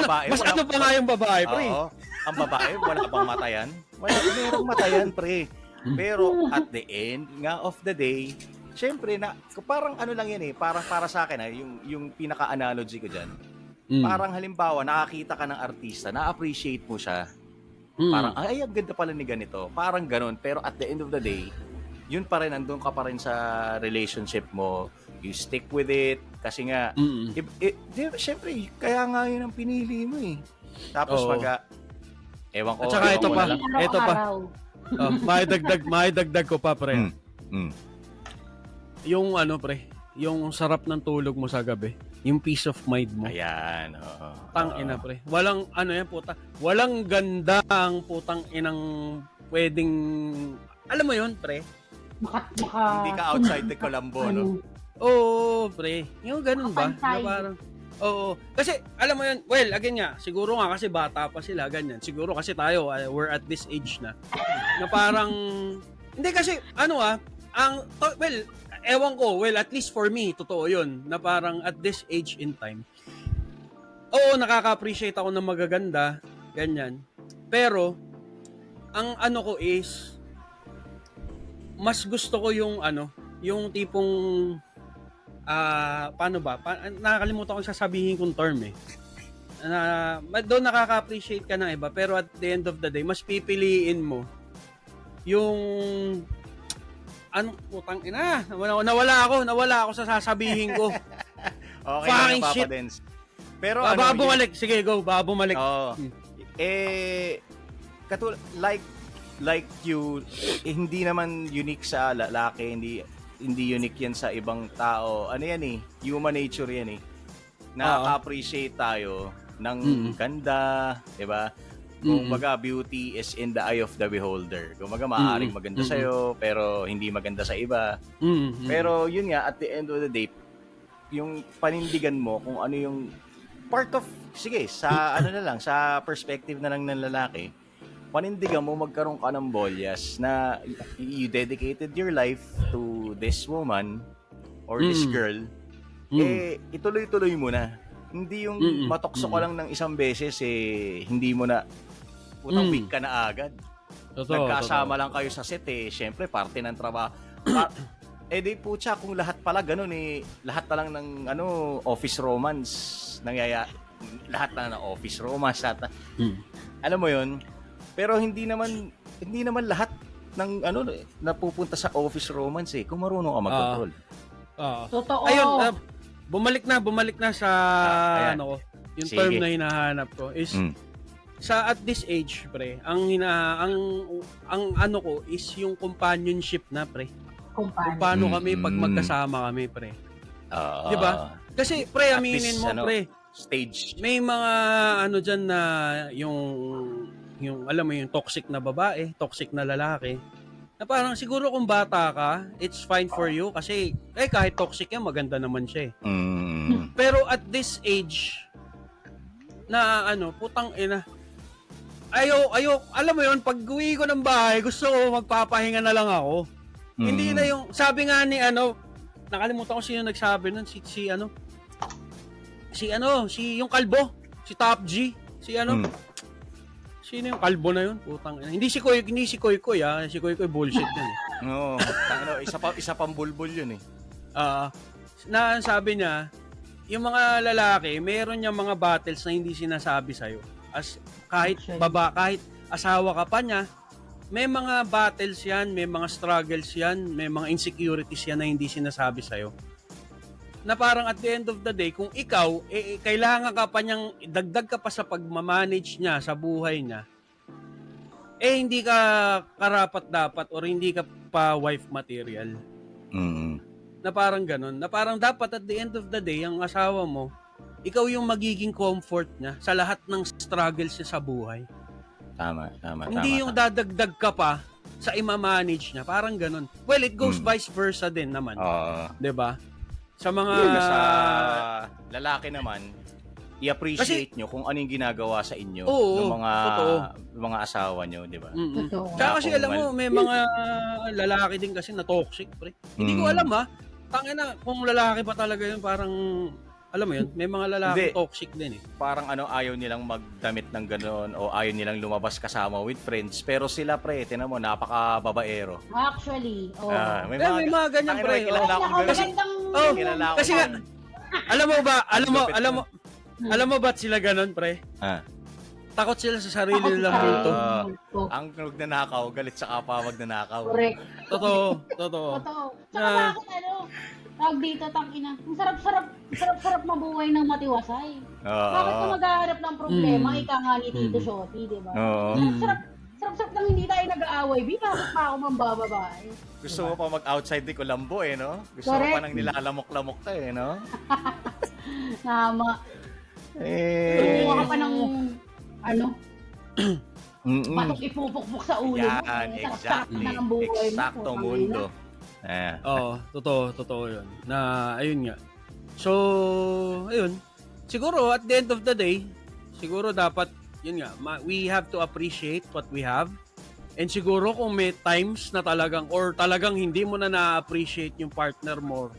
babae, Mas ano pa nga yung babae, pre? Oo. Ang babae, wala bang matayan? Merong matayan, pre. Pero at the end nga of the day, syempre na parang ano lang yan eh, parang para sa akin yung pinaka-analogy ko diyan. Parang halimbawa, nakakita ka ng artista, na-appreciate mo siya. Parang ay ang ganda pala ni ganito. Parang ganoon, pero at the end of the day, yun pa rin, andun ka pa rin sa relationship mo. You stick with it kasi nga syempre kaya nga yun ang pinili mo eh. Tapos ewan ko. At saka ito pa. Ito pa. Araw-araw. Maidagdag ko pa, pre. Mm. Yung ano, pre, yung sarap ng tulog mo sa gabi. Yung peace of mind mo. Ayan. Oo. Putang ina, pre. Walang, ano yan, puta. Walang ganda ang putang inang pwedeng, alam mo yun, pre? Hindi ka outside the Colombo, no? Oo, pre. Yung ganun ba? Na Kapantay. parang, oo. Kasi, alam mo yun, well, again nga, siguro nga kasi bata pa sila, ganyan. Siguro kasi tayo, we're at this age na. Na parang, hindi kasi, well, ewan ko, well, at least for me, totoo yun, na parang at this age in time, oo, nakaka-appreciate ako ng magaganda, ganyan. Pero, ang ano ko is, mas gusto ko yung yung tipong, paano ba? Nakakalimutan ko sasabihin kong term eh. Doon nakaka-appreciate ka ng iba, pero at the end of the day, mas pipiliin mo yung putang ina, nawala ako sa sasabihin ko. Okay Fucking lang, shit. Papa Dens. Pero Baka bumalik. Sige, go. Baka bumalik. Oo. Like you, hindi naman unique sa lalaki, hindi unique yan sa ibang tao. Ano yan eh, human nature yan eh. Nakaka-appreciate tayo ng ganda, 'di ba? Kumbaga, beauty is in the eye of the beholder. Kumbaga, maaaring maganda sa'yo, pero hindi maganda sa iba. Pero yun nga, at the end of the day, yung panindigan mo kung ano yung part of, sige, sa ano na lang, sa perspective na lang ng lalaki, panindigan mo magkaroon ka ng bolyas na you dedicated your life to this woman or this girl, ituloy-tuloy mo na. Hindi yung matokso ka lang ng isang beses, hindi mo na, putang week ka na agad. Nagkasama lang kayo sa set syempre, parte ng trabaho. Di putya, kung lahat pala ganun lahat na lang ng office romance, lahat na ng office romance, alam mo yun, pero hindi naman lahat ng napupunta sa office romance kung marunong ka mag-control. Totoo. Ayun, bumalik na sa yung Sige. term na hinahanap ko is sa at this age, pre, ang ano ko is yung companionship na, pre. Kung paano kami pag magkasama kami, pre. 'Di ba? Kasi pre, aminin mo, pre, stage. may mga diyan na yung alam mo yung toxic na babae, toxic na lalaki. Na parang siguro kung bata ka, it's fine for you kasi kahit toxic yan, maganda naman siya eh. Pero at this age na putang ina. Ayo, alam mo yun, pag uwi ko ng bahay, gusto ko magpapahinga na lang ako. Hindi na yung, sabi nga ni nakalimutan ko sino nagsabi nun, si yung kalbo, si Top G, sino yung kalbo na yun? Putang ina. Hindi si Koy Koy, si Koy Koy bullshit yun. No, isa pang bulbul yun eh. Na sabi niya, yung mga lalaki, meron niyang mga battles na hindi sinasabi sa'yo. As kahit kahit asawa ka pa niya, may mga battles yan, may mga struggles yan, may mga insecurities yan na hindi sinasabi sa'yo. Na parang at the end of the day, kung ikaw, kailangan ka pa niyang, dagdag ka pa sa pagmamanage niya, sa buhay niya, hindi ka karapat-dapat or hindi ka pa wife material. Na parang ganun. Na parang dapat at the end of the day, ang asawa mo, ikaw yung magiging comfort niya sa lahat ng struggles niya sa buhay. Tama. Hindi yung dadagdag ka pa sa ima-manage niya. Parang ganun. Well, it goes vice versa din naman. 'Di ba? Sa mga sa lalaki naman, i-appreciate nyo kung ano yung ginagawa sa inyo Oo, ng totoo. mga asawa nyo, di ba? Totoo. Tsaka kasi Kung alam mo, may mga lalaki din kasi na toxic, pre. Hindi ko alam tangina kung lalaki pa talaga yun, parang, alam mo yun, may mga lalaki Hindi. toxic din eh. Parang ayaw nilang magdamit ng gano'n o ayaw nilang lumabas kasama with friends. Pero sila, pre, tinan mo, napaka-babaero. Actually, oo. May Pero may mga ganyan, tangina, pre. may kilala akong ganun. Magandang... Oh, Kilala ako kasi nga, dyan. alam mo ba't sila ganun, pre? Ah. Takot sila sa sarili nilang multo. Ang magnanakaw, galit sa kapwa magnanakaw. Correct. Totoo. Totoo. Tsaka bakit tawag dito, tangina. Ang sarap-sarap mabuhay ng matiwasay. Bakit ka maghahanap ng problema? Ika nga ni Tito Shorty, di ba? Oo. Sarap-sarap lang hindi tayo nag-aaway. Bakit pa ako mambababae? Gusto mo pa mag-outside di Colombo no? Gusto mo Correct. pa nang nilalamok-lamok ka no? Nama. Kumuha ka pa ng batok ipupukpuk sa ulo mo. Yan, exactly. Na ang buhay mo, Eksaktong putang mundo. Oo, totoo yun. Na, ayun nga. So, ayun. Siguro, at the end of the day, siguro dapat, yun nga, we have to appreciate what we have. And siguro kung may times na talagang, or talagang hindi mo na na-appreciate yung partner mo,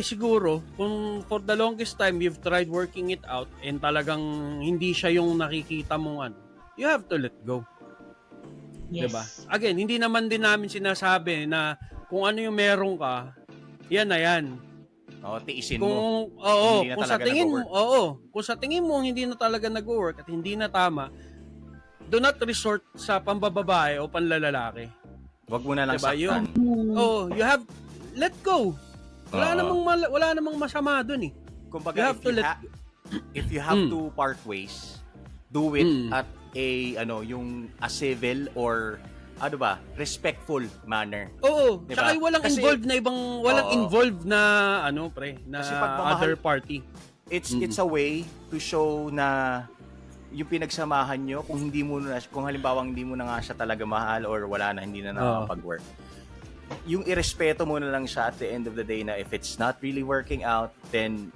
siguro, kung for the longest time you've tried working it out and talagang hindi siya yung nakikita mong you have to let go. Yes. Diba? Again, hindi naman din namin sinasabi na kung ano yung meron ka, yan na yan. Tiisin Kung, mo. oo, Hindi na kung sa talaga tingin mo, nag-work. kung sa tingin mo hindi na talaga nag-work at hindi na tama, do not resort sa pambababae o panlalalaki. Wag mo na lang Diba? saktan. You have, let go. Wala Oo. namang masama dun eh. Kumbaga, You have to if you have to part ways, do it at yung a civil or respectful manner. Oo, Diba? tsaka walang Kasi- involved na walang Oo. involved na na Kasi pagmamahal- other party. It's a way to show na yung pinagsamahan nyo kung halimbawa hindi mo na nga siya talaga mahal or wala na, hindi na nakakapag-work. Yung irespeto mo na lang siya at the end of the day na if it's not really working out, then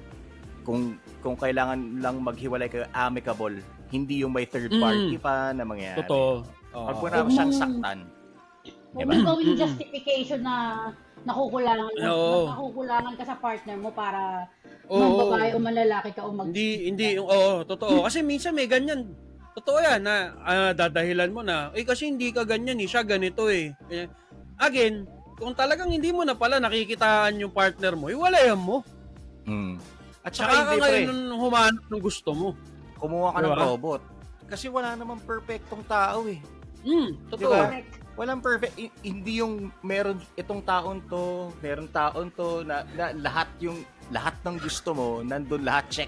kung kailangan lang maghiwalay kayo amicable, hindi yung may third party pa na mangyayari. Totoo. Pag mo na siyang saktan. Huwag mo gawing justification na nakukulangan Oo. nakukulangan ka sa partner mo para Oo. mambabae o manlalaki ka o Hindi, totoo. Kasi minsan may ganyan. Totoo yan na dadahilan mo na, kasi hindi ka ganyan siya ganito eh. Again, kung talagang hindi mo na pala nakikitaan yung partner mo, iwalayan mo. At Tsaka saka ka hindi ngayon nung humanap ng gusto mo. kumuha ka ng Diba? robot. Kasi wala namang perfectong tao eh. Totoo. Diba? Walang perfect. Hindi yung meron itong taon to, meron taon to na lahat ng gusto mo, nandun lahat,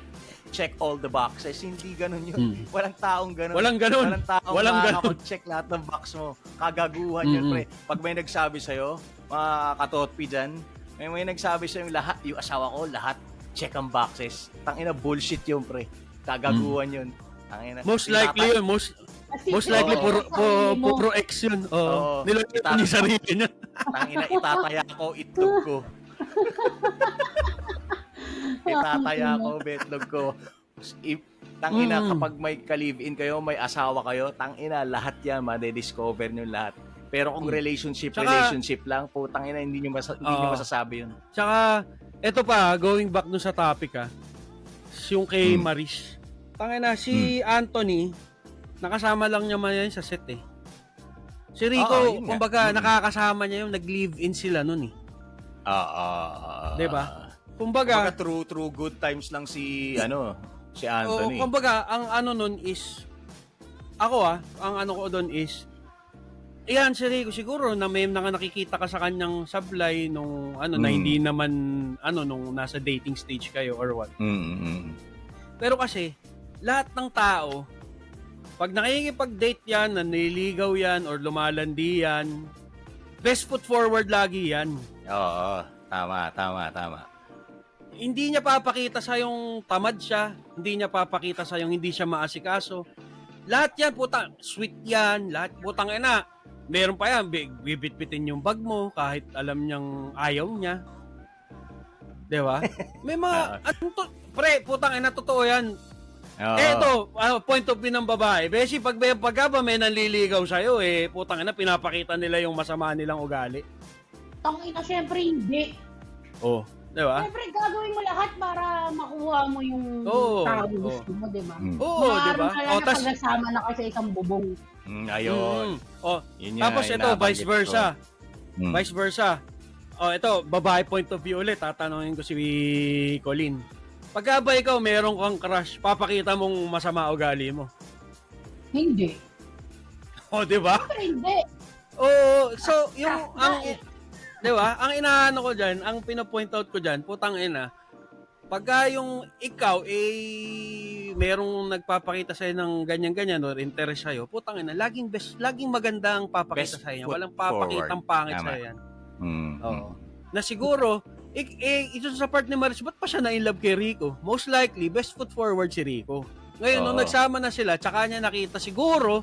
check all the boxes. Hindi ganun yun. Walang taong ganun. Walang ganun. Walang taong Walang ganun. makakapag-check lahat ng box mo. Kagaguhan yun, pre. Pag may nagsabi sa'yo, mga katotpi dyan, may nagsabi sa'yo yung asawa ko, lahat, check ang boxes. Tangina, bullshit yun, pre. Kagaguhan yun. Tangina. Most likely yun. Most likely puro ex yun. Oo. Nilagyan niya sarili niya. Tangina, itataya ko itlog ko. Itataya ko betlog ko. Tangina, kapag may ka-live-in kayo, may asawa kayo, tangina, lahat yan, madidiscover nyo lahat. Pero kung relationship lang, tangina, hindi nyo masasabi yun. Tsaka, eto pa, going back dun sa topic yung kay Maris. Tangina, si Anthony, nakasama lang niya man yan sa set eh. Si Rico, yun nga. kumbaga, nakakasama niya yung nag-live-in sila nun eh. Diba? Kumbaga, Kumbaga, true good times lang si Anthony. kumbaga, ang nun is, ang ano ko doon is, yan si Rico siguro na may nakikita ka sa kanyang sablay nung na hindi naman nung nasa dating stage kayo or what. Pero kasi lahat ng tao pag nakikipag-date yan, nanliligaw yan or lumalandi yan, best foot forward lagi yan. Oo, tama. Hindi niya papakita sa yung tamad siya, hindi niya papakita sa yung hindi siya maasikaso. Lahat yan, sweet yan, lahat putang ina. Meron pa yan, bibitbitin yung bag mo kahit alam niyang ayaw niya. 'Di ba? May mga, pre, putang ina, totoo yan. Oo. Ito, point of view ng babae. Beshi, pagka ba may nanliligaw sa'yo, putang ina, pinapakita nila yung masama nilang ugali. Tangina, syempre hindi. Oh, 'di ba? Syempre gagawin mo lahat para makuha mo yung Oo, taong oo. gusto mo, di ba? Oo, 'di ba? Maaring talaga pag nasama na kayo sa isang bubong. Ayun. Oh, Yun yung tapos ito, inabanggit vice versa. ko. Vice versa. Oh, ito, babae point of view ulit. Tatanungin ko si Colin. Pagka ba ikaw meron kang crush, papakita mong masama ugali mo. Hindi. Oh, 'di ba? Syempre hindi. Oh, so yung ang 'di ba? Ang inaano ko diyan, ang pino-point out ko diyan, putang ina. Pagka yung ikaw merong nagpapakita sa ng ganyan-ganyan or interest sa putang ina, laging maganda ang papakita Best sa iyo. foot Walang papakitang pangit Tama. sa yan. Mm. Oo. Na siguro, ito sa part ni Maris, ba't pa siya na-inlove kay Rico? Most likely, best foot forward si Rico. Ngayon, nung Oo. nagsama na sila, tsaka niya nakita siguro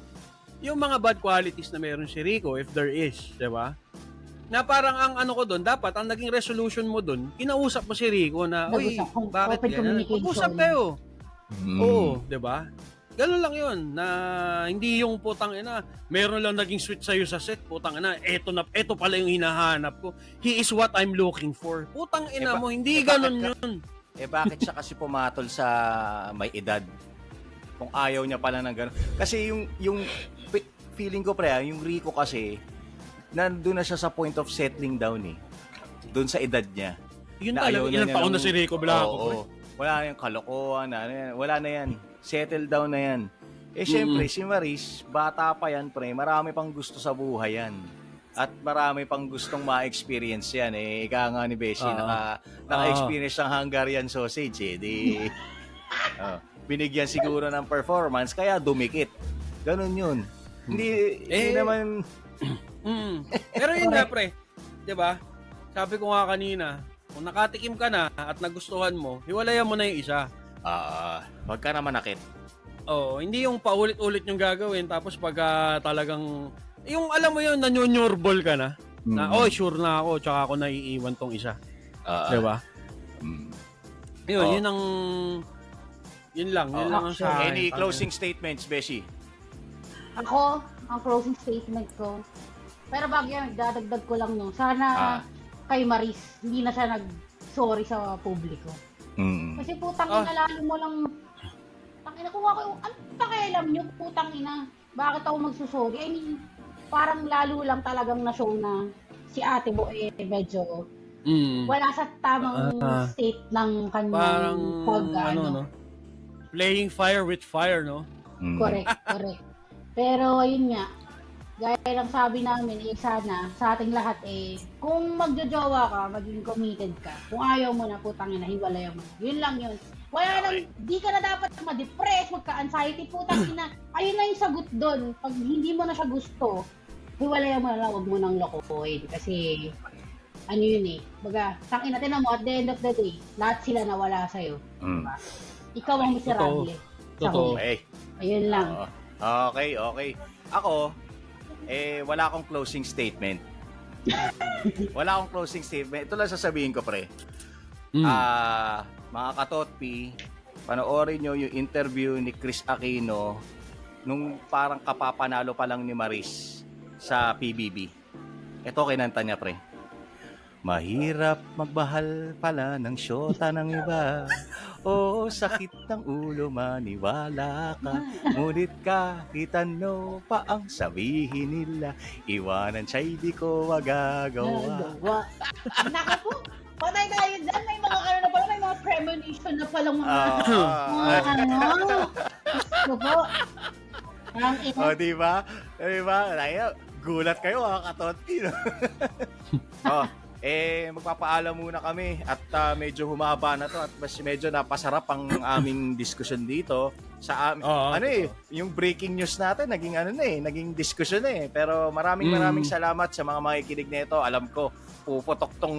yung mga bad qualities na meron si Rico, if there is, di ba? Na parang ang ano ko doon, dapat ang naging resolution mo doon, kinausap mo si Rico na, uy, Nag-usap, bakit open yan? communication. Mag-usap kayo. Mm. Oo, di ba? Ganun lang yun, na hindi yung putang ina, meron lang naging switch sa'yo sa set, putang ina, eto pala yung hinahanap ko. He is what I'm looking for. Putang ina mo, hindi ganun yun. Bakit siya kasi pumatol sa may edad? Kung ayaw niya pala ng gano'n. Kasi yung feeling ko yung Rico kasi, nandun na siya sa point of settling down doon sa edad niya. Yun Na ayaw talaga, na ilang niya taon ng- na si Rico Blanco. Oo, oo. Wala na yung kalokohan, wala na yan. Settle down na yan. Syempre, si Maris, bata pa yan, pre. Marami pang gusto sa buhay yan. At marami pang gustong ma-experience yan. Ika nga ni Beshi, naka-experience ng Hungarian sausage. Binigyan siguro ng performance, kaya dumikit. Ganun yun. Hindi naman... Pero yun nga, pre. 'Di ba? Sabi ko nga kanina, kung nakatikim ka na at nagustuhan mo, hiwalayan mo na yung isa. Wag ka na manakit. Oo, hindi yung paulit-ulit yung gagawin tapos pagka talagang yung alam mo yun, nanyunyurbol ka na. Na, sure na ako, tsaka ako naiiwan tong isa. 'Di ba? Yun ang yun lang ang sa akin. Any closing statements, Beshi? Ako, ang closing statement ko. Pero bago yan, dadagdag ko lang sana kay Maris, hindi na siya nag-sorry sa publiko. Kasi putang ina, lalo mo lang, tangina kung ako, ano pakialam nyo, putang ina, bakit ako magsusorry? I mean, parang lalo lang talagang na-show na si ate mo medyo wala sa tamang state ng kanyang parang playing fire with fire, no? Correct. Pero ayun nga, gaya lang sabi namin, sana sa ating lahat kung magjojowa ka, maging committed ka. Kung ayaw mo na, putang ina, hiwalayan mo. Yun lang yun. Wala nang, di ka na dapat ma-depress, magka-anxiety, putang ina. Ayun lang yung sagot doon. Pag hindi mo na siya gusto, hiwalayan mo na, wag mo nang lokohin. Kasi, ano yun baga, tangin natin na mo, at the end of the day, lahat sila nawala sa'yo. Diba? Ikaw ang miserable. Totoo. Okay. Ayun lang. Okay. Ako, wala akong closing statement. Ito lang sasabihin ko, pre. Mga katotpi, panoorin nyo yung interview ni Chris Aquino nung parang kapapanalo pa lang ni Maris sa PBB. Ito kinanta niya, pre. Mahirap magmahal pala ng syota ng iba. Oo, sakit ng ulo, maniwala ka. Ngunit kahit ano pa ang sabihin nila, iwanan siya'y di ko magagawa. Naku po, patay tayo dyan. May mga ano na pala, may mga premonition na palang mga Gusto po. Ang ina. Diba? Gulat kayo, mga katotpi. No? Magpapaalam muna kami at medyo humaba na to at mas medyo napasarap ang aming diskusyon dito sa yung breaking news natin naging diskusyon pero maraming salamat sa mga makikinig nito. Alam ko puputok tong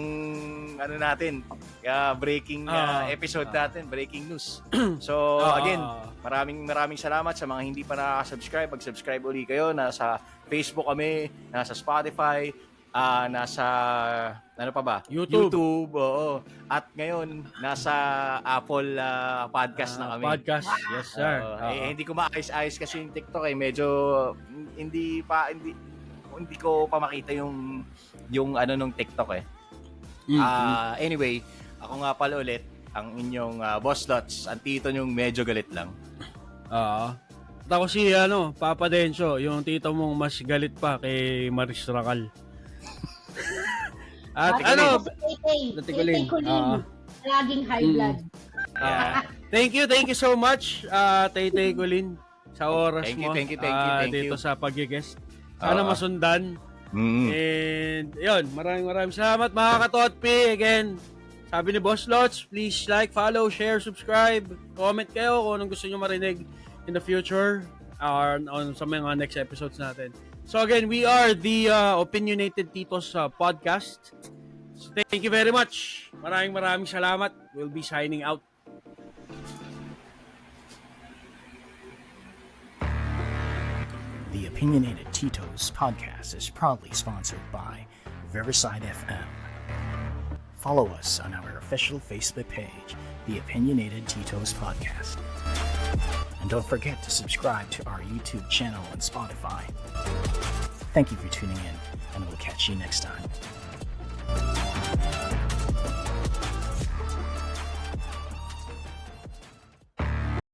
natin breaking episode natin, breaking news. So again, maraming salamat sa mga hindi pa nakaka-subscribe. Mag-subscribe uli kayo. Nasa Facebook kami, nasa Spotify, nasa Ano pa ba? YouTube. Oo. At ngayon, nasa Apple podcast na kami. Podcast. Yes, sir. Hindi ko maayos-ayos kasi yung TikTok medyo hindi ko pa makita yung ano nung TikTok Anyway, ako nga pala ulit ang inyong Boss Lots. Ang tito nyong medyo galit lang. At ako si Papa Denso, yung tito mong mas galit pa kay Maris Racal. At Tay Kulin. Laging high blood. Thank you so much, Tay Kulin, sa oras mo. Thank you. Dito sa pag-guest. Sana masundan. And yun, maraming salamat mga Katotpi. Again, sabi ni Boss Lots, please like, follow, share, subscribe. Comment kayo kung anong gusto nyo marinig in the future or on sa mga next episodes natin. So again, we are the Opinionated Titos podcast. So thank you very much. Maraming salamat. We'll be signing out. The Opinionated Titos podcast is proudly sponsored by Riverside FM. Follow us on our official Facebook page, The Opinionated Titos Podcast. And don't forget to subscribe to our YouTube channel and Spotify. Thank you for tuning in, and we'll catch you next time.